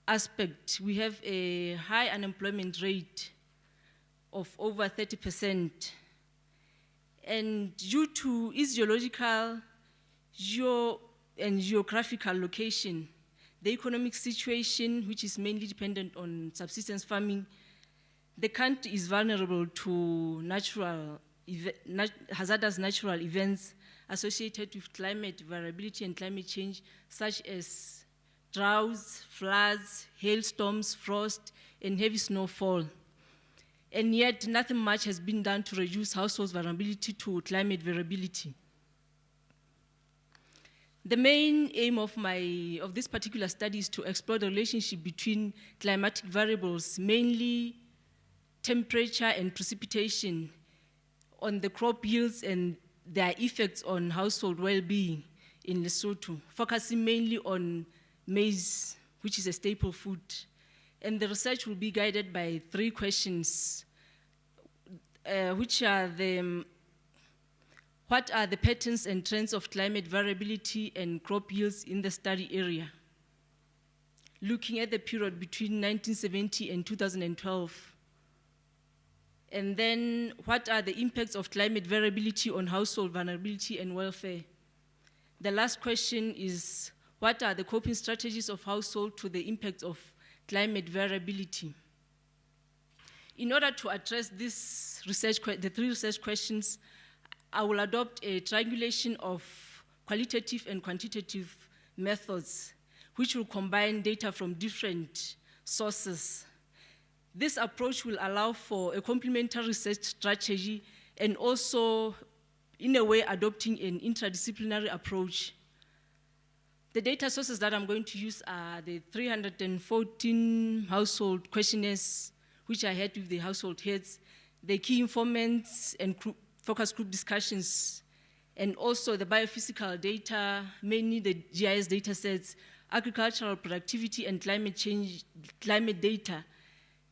aspect, we have a high unemployment rate of over 30%. And due to its geological and geographical location, the economic situation, which is mainly dependent on subsistence farming, the country is vulnerable to hazardous natural events associated with climate variability and climate change, such as droughts, floods, hailstorms, frost, and heavy snowfall. And yet, nothing much has been done to reduce households' vulnerability to climate variability. The main aim of this particular study is to explore the relationship between climatic variables, mainly temperature and precipitation, on the crop yields and their effects on household well-being in Lesotho, focusing mainly on maize, which is a staple food. And the research will be guided by 3 questions, which are what are the patterns and trends of climate variability and crop yields in the study area? Looking at the period between 1970 and 2012. And then, what are the impacts of climate variability on household vulnerability and welfare? The last question is, what are the coping strategies of household to the impacts of climate variability? In order to address the 3 research questions, I will adopt a triangulation of qualitative and quantitative methods, which will combine data from different sources. This approach will allow for a complementary research strategy and also, in a way, adopting an interdisciplinary approach. The data sources that I'm going to use are the 314 household questionnaires, which I had with the household heads, the key informants and focus group discussions, and also the biophysical data, mainly the GIS data sets, agricultural productivity and climate data,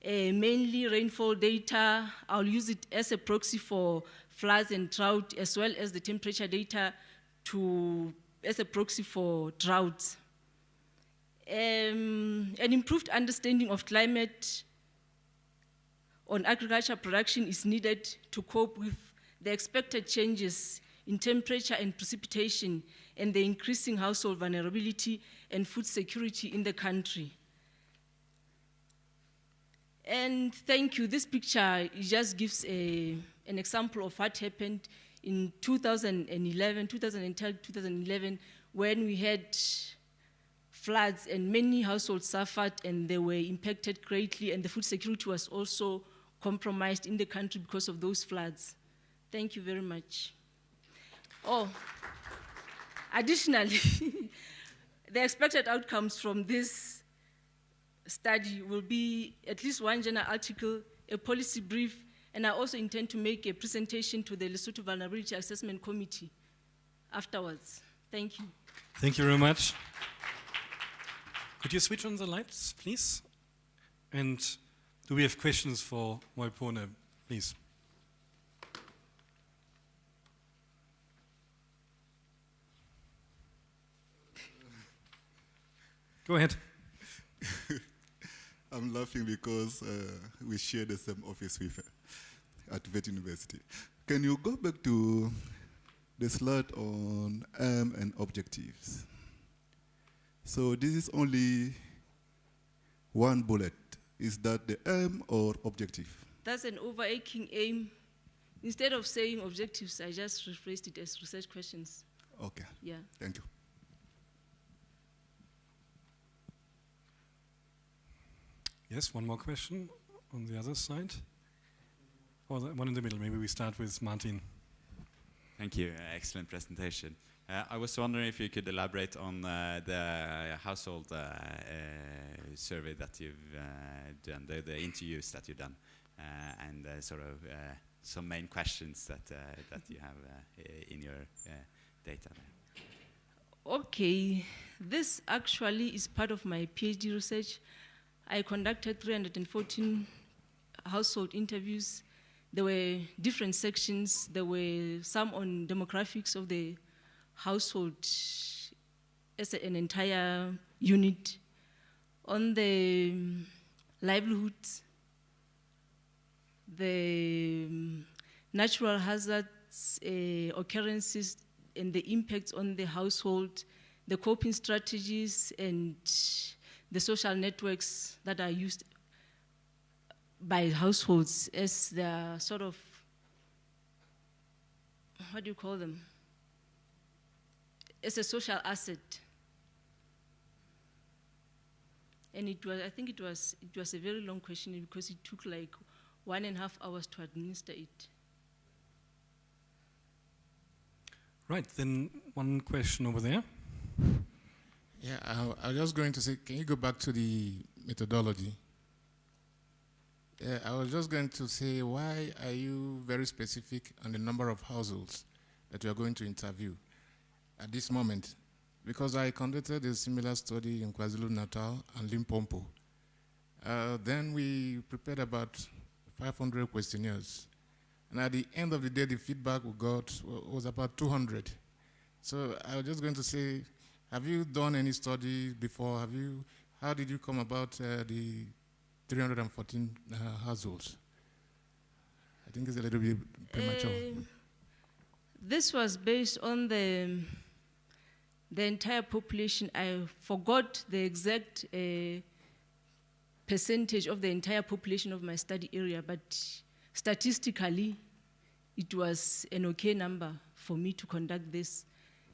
mainly rainfall data. I'll use it as a proxy for floods and drought, as well as the temperature data as a proxy for droughts. An improved understanding of climate on agriculture production is needed to cope with the expected changes in temperature and precipitation and the increasing household vulnerability and food security in the country. And thank you. This picture just gives an example of what happened in 2010, 2011, when we had floods and many households suffered and they were impacted greatly, and the food security was also compromised in the country because of those floods. Thank you very much. Oh, additionally, the expected outcomes from this study will be at least 1 journal article, a policy brief, and I also intend to make a presentation to the Lesotho Vulnerability Assessment Committee afterwards. Thank you. Thank you very much. Could you switch on the lights, please? And do we have questions for Moipone, please? Go ahead. I'm laughing because we share the same office with at Vet University. Can you go back to the slide on aim and objectives? So this is only one bullet. Is that the aim or objective? That's an overarching aim. Instead of saying objectives, I just rephrased it as research questions. Okay. Yeah. Thank you. Yes, one more question on the other side. Or the one in the middle. Maybe we start with Martin. Thank you. Excellent presentation. I was wondering if you could elaborate on the household survey that you've done, the interviews that you've done, and sort of some main questions that you have in your data. Okay, this actually is part of my PhD research. I conducted 314 household interviews. There were different sections. There were some on demographics of the household as an entire unit, on the livelihoods, the natural hazards, occurrences, and the impacts on the household, the coping strategies, and the social networks that are used by households as the sort of, what do you call them? As a social asset. And it was, I think it was a very long question because it took like 1.5 hours to administer it. Right, then one question over there. Yeah, I was just going to say, can you go back to the methodology? Yeah, I was just going to say, why are you very specific on the number of households that you are going to interview at this moment? Because I conducted a similar study in KwaZulu-Natal and Limpopo. Then we prepared about 500 questionnaires. And at the end of the day, the feedback we got was about 200. So I was just going to say, have you done any study before? How did you come about the 314 households? I think it's a little bit premature. This was based on the entire population. I forgot the exact percentage of the entire population of my study area, but statistically, it was an okay number for me to conduct this.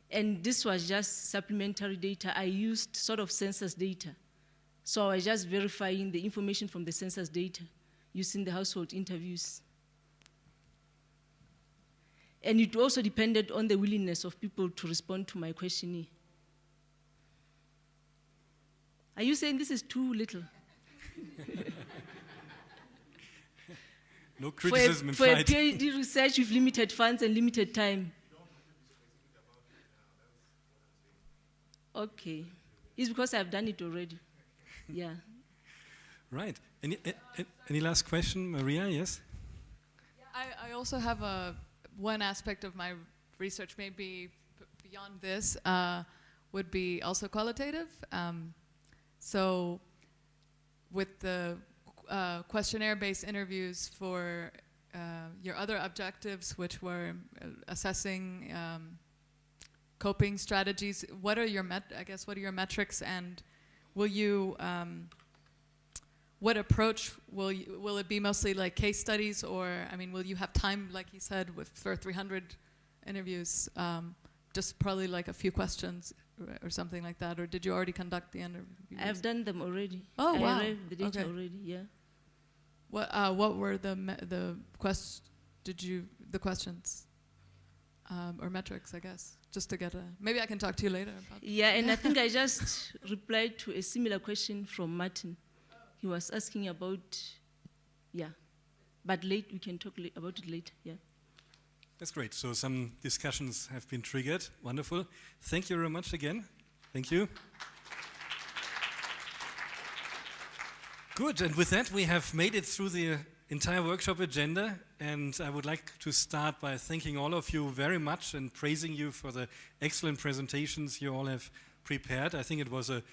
And this was just supplementary data. I used sort of census data. So I was just verifying the information from the census data using the household interviews. And it also depended on the willingness of people to respond to my questionnaire. Are you saying this is too little? No criticism for a implied. PhD research with limited funds and limited time. Okay. It's because I've done it already. Yeah. Right. Any last question, Maria? Yes? I also have one aspect of my research, maybe beyond this, would be also qualitative. So with the questionnaire-based interviews for your other objectives, which were assessing coping strategies, what are your what are your metrics, and will you what approach will it be? Mostly like case studies, or will you have time, like you said, for 300 interviews, just probably like a few questions or something like that, or did you already conduct the interviews? I've done them already. Oh, wow. I arrived the data already. Yeah. What were the questions or metrics? I guess just to get maybe I can talk to you later about. Yeah, and I think I just replied to a similar question from Martin. He was asking about, but we can talk about it later. Yeah. That's great. So some discussions have been triggered. Wonderful. Thank you very much again. Thank you. Good. And with that, we have made it through the entire workshop agenda. And I would like to start by thanking all of you very much and praising you for the excellent presentations you all have prepared. I think it was an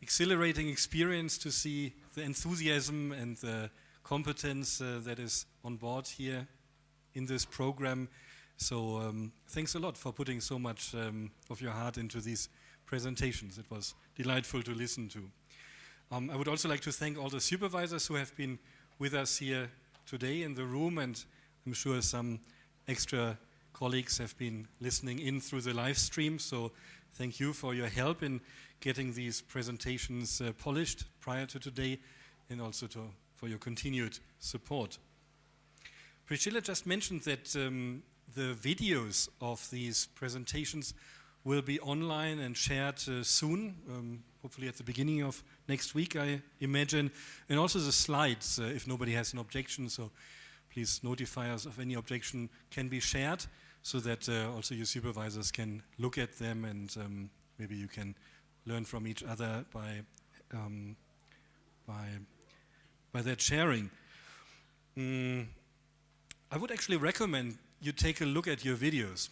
exhilarating experience to see the enthusiasm and the competence that is on board here in this program. So thanks a lot for putting so much of your heart into these presentations. It was delightful to listen to. I would also like to thank all the supervisors who have been with us here today in the room, and I'm sure some extra colleagues have been listening in through the live stream. So thank you for your help in getting these presentations polished prior to today, and also for your continued support. Priscilla just mentioned that the videos of these presentations will be online and shared soon, hopefully at the beginning of next week, I imagine. And also the slides, if nobody has an objection, so please notify us if any objection can be shared, so that also your supervisors can look at them, and maybe you can learn from each other by that sharing. I would actually recommend you take a look at your videos.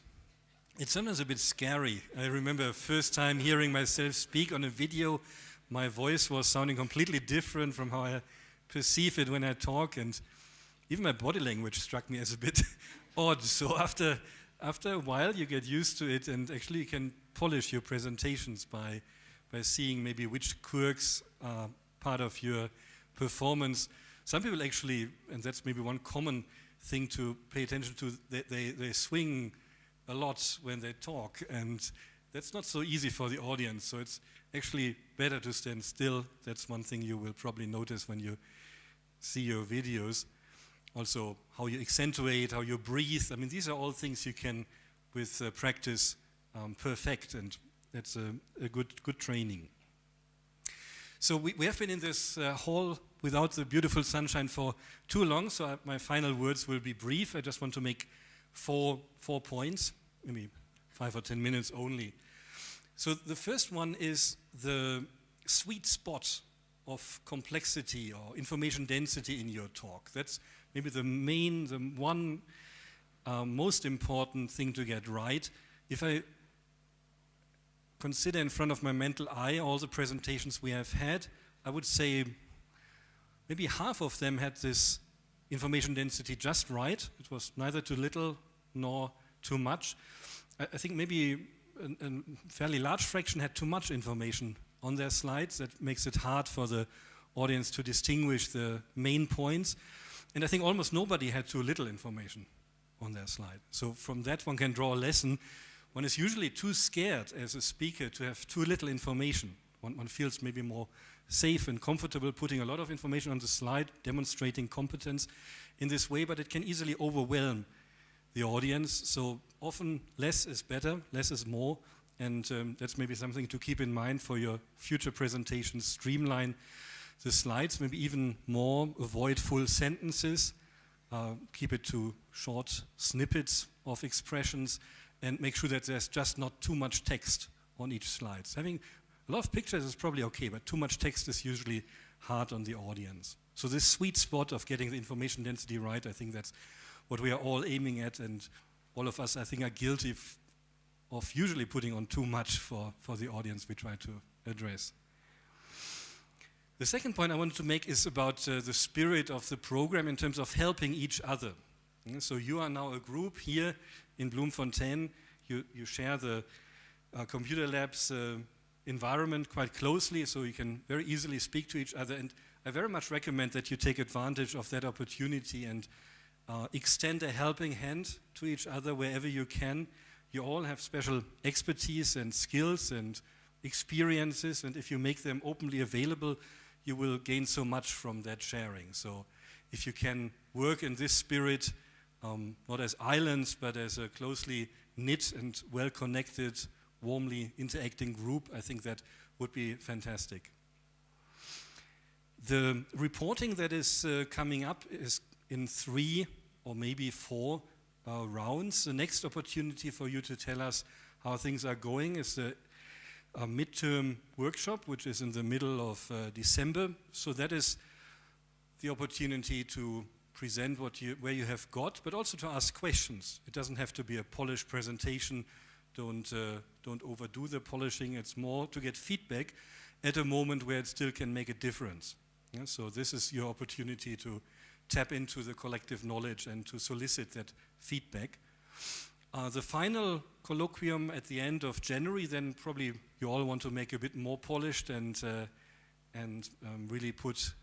It's sometimes a bit scary. I remember first time hearing myself speak on a video, my voice was sounding completely different from how I perceive it when I talk, and even my body language struck me as a bit odd. So after a while you get used to it, and actually you can polish your presentations by seeing maybe which quirks are part of your performance. Some people actually, and that's maybe one common thing to pay attention to, they swing a lot when they talk, and that's not so easy for the audience, so it's actually better to stand still. That's one thing you will probably notice when you see your videos. Also, how you accentuate, how you breathe. I mean, these are all things you can, with practice, perfect, and that's a good training. So we have been in this hall without the beautiful sunshine for too long, so my final words will be brief. I just want to make four points, maybe 5 or 10 minutes only. So the first one is the sweet spot of complexity or information density in your talk. That's maybe the one most important thing to get right. If I consider in front of my mental eye all the presentations we have had, I would say maybe half of them had this information density just right. It was neither too little nor too much. I think maybe a fairly large fraction had too much information on their slides. That makes it hard for the audience to distinguish the main points. And I think almost nobody had too little information on their slide. So from that one can draw a lesson. One is usually too scared as a speaker to have too little information. One feels maybe more safe and comfortable putting a lot of information on the slide, demonstrating competence in this way, but it can easily overwhelm the audience. So often less is better, less is more, and that's maybe something to keep in mind for your future presentations. Streamline the slides, maybe even more, avoid full sentences, keep it to short snippets of expressions, and make sure that there's just not too much text on each slide. So having a lot of pictures is probably okay, but too much text is usually hard on the audience. So this sweet spot of getting the information density right, I think that's what we are all aiming at, and all of us, I think, are guilty of usually putting on too much for the audience we try to address. The second point I wanted to make is about the spirit of the program in terms of helping each other. So you are now a group here in Bloemfontein. You share the computer labs environment quite closely, so you can very easily speak to each other. And I very much recommend that you take advantage of that opportunity and extend a helping hand to each other wherever you can. You all have special expertise and skills and experiences, and if you make them openly available, you will gain so much from that sharing. So if you can work in this spirit, not as islands, but as a closely knit and well-connected, warmly interacting group, I think that would be fantastic. The reporting that is coming up is in 3 or maybe 4 rounds. The next opportunity for you to tell us how things are going is the midterm workshop, which is in the middle of December. So that is the opportunity to present where you have got, but also to ask questions. It doesn't have to be a polished presentation. Don't overdo the polishing. It's more to get feedback at a moment where it still can make a difference. Yeah, so this is your opportunity to tap into the collective knowledge and to solicit that feedback. The final colloquium at the end of January, then probably you all want to make a bit more polished and really put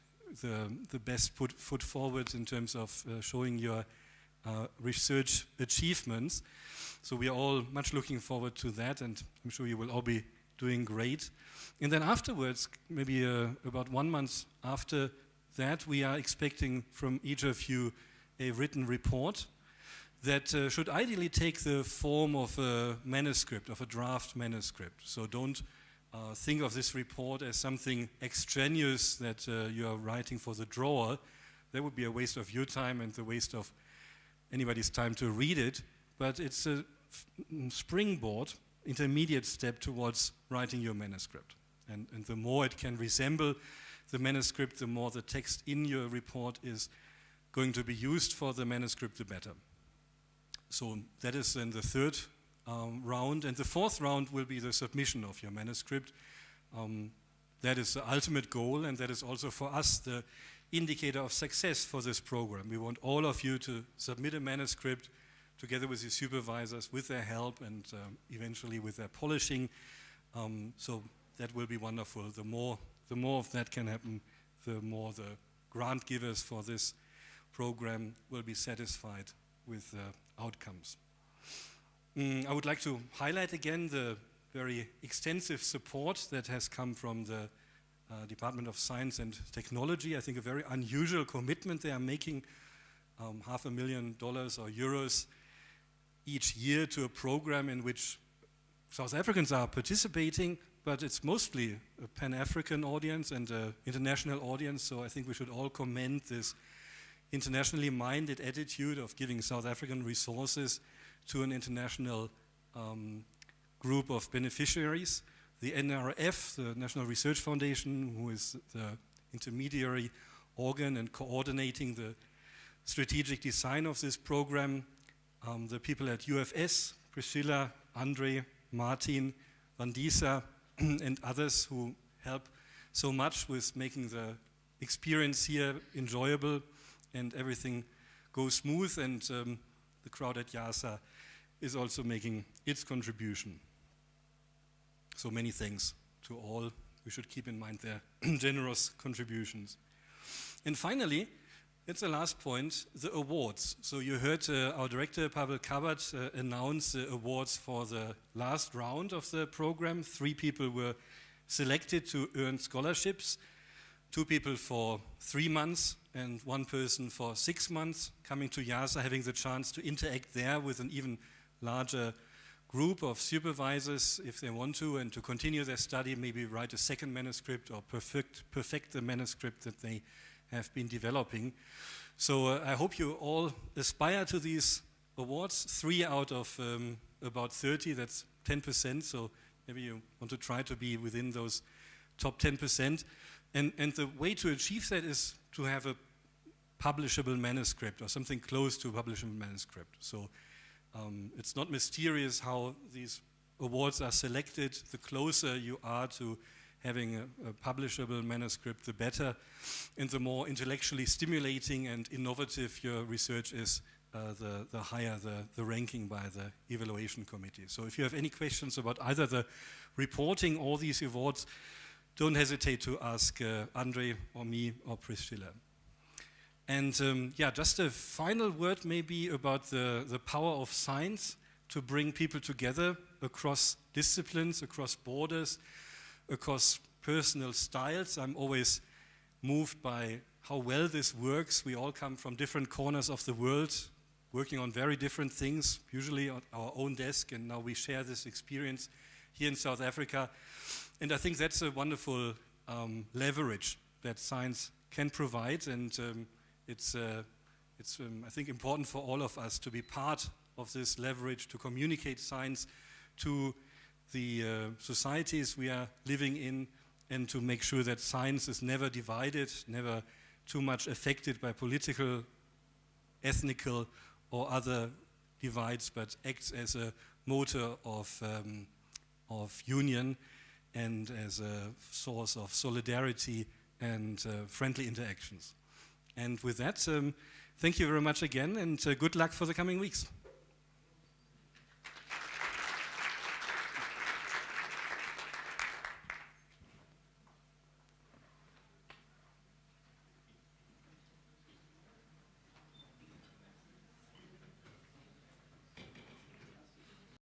the best foot forward in terms of showing your research achievements. So we are all much looking forward to that, and I'm sure you will all be doing great. And then afterwards, maybe about 1 month after that, we are expecting from each of you a written report. that should ideally take the form of a manuscript, of a draft manuscript. So don't think of this report as something extraneous that you are writing for the drawer. That would be a waste of your time and the waste of anybody's time to read it. But it's a springboard, intermediate step towards writing your manuscript. And the more it can resemble the manuscript, the more the text in your report is going to be used for the manuscript, the better. So that is then the third round. And the fourth round will be the submission of your manuscript. That is the ultimate goal, and that is also for us the indicator of success for this program. We want all of you to submit a manuscript together with your supervisors, with their help, and eventually with their polishing. So that will be wonderful. The more of that can happen, the more the grant givers for this program will be satisfied with the outcomes. I would like to highlight again the very extensive support that has come from the Department of Science and Technology. I think a very unusual commitment they are making, $500,000 or euros each year to a program in which South Africans are participating, but it's mostly a Pan-African audience and an international audience, so I think we should all commend this internationally minded attitude of giving South African resources to an international group of beneficiaries. The NRF, the National Research Foundation, who is the intermediary organ and coordinating the strategic design of this program, the people at UFS, Priscilla, Andre, Martin, Vandisa, and others who help so much with making the experience here enjoyable and everything goes smooth, and the crowd at YASA is also making its contribution. So many thanks to all. We should keep in mind their generous contributions. And finally, it's the last point, the awards. So you heard our director, Pavel Kabat, announce the awards for the last round of the program. 3 people were selected to earn scholarships, 2 people for 3 months and 1 person for 6 months, coming to YASA, having the chance to interact there with an even larger group of supervisors if they want to, and to continue their study, maybe write a second manuscript or perfect the manuscript that they have been developing. So I hope you all aspire to these awards. 3 out of about 30, that's 10%, so maybe you want to try to be within those top 10%. And the way to achieve that is to have a publishable manuscript or something close to a publishable manuscript. So it's not mysterious how these awards are selected. The closer you are to having a publishable manuscript, the better, and the more intellectually stimulating and innovative your research is, the higher the ranking by the evaluation committee. So if you have any questions about either the reporting or these awards, don't hesitate to ask Andre or me or Priscilla. And yeah, just a final word maybe about the power of science to bring people together across disciplines, across borders, across personal styles. I'm always moved by how well this works. We all come from different corners of the world, working on very different things, usually on our own desk, and now we share this experience here in South Africa. And I think that's a wonderful leverage that science can provide, and it's I think important for all of us to be part of this leverage, to communicate science to the societies we are living in, and to make sure that science is never divided, never too much affected by political, ethnical, or other divides, but acts as a motor of union and as a source of solidarity and friendly interactions. And with that, thank you very much again, and good luck for the coming weeks.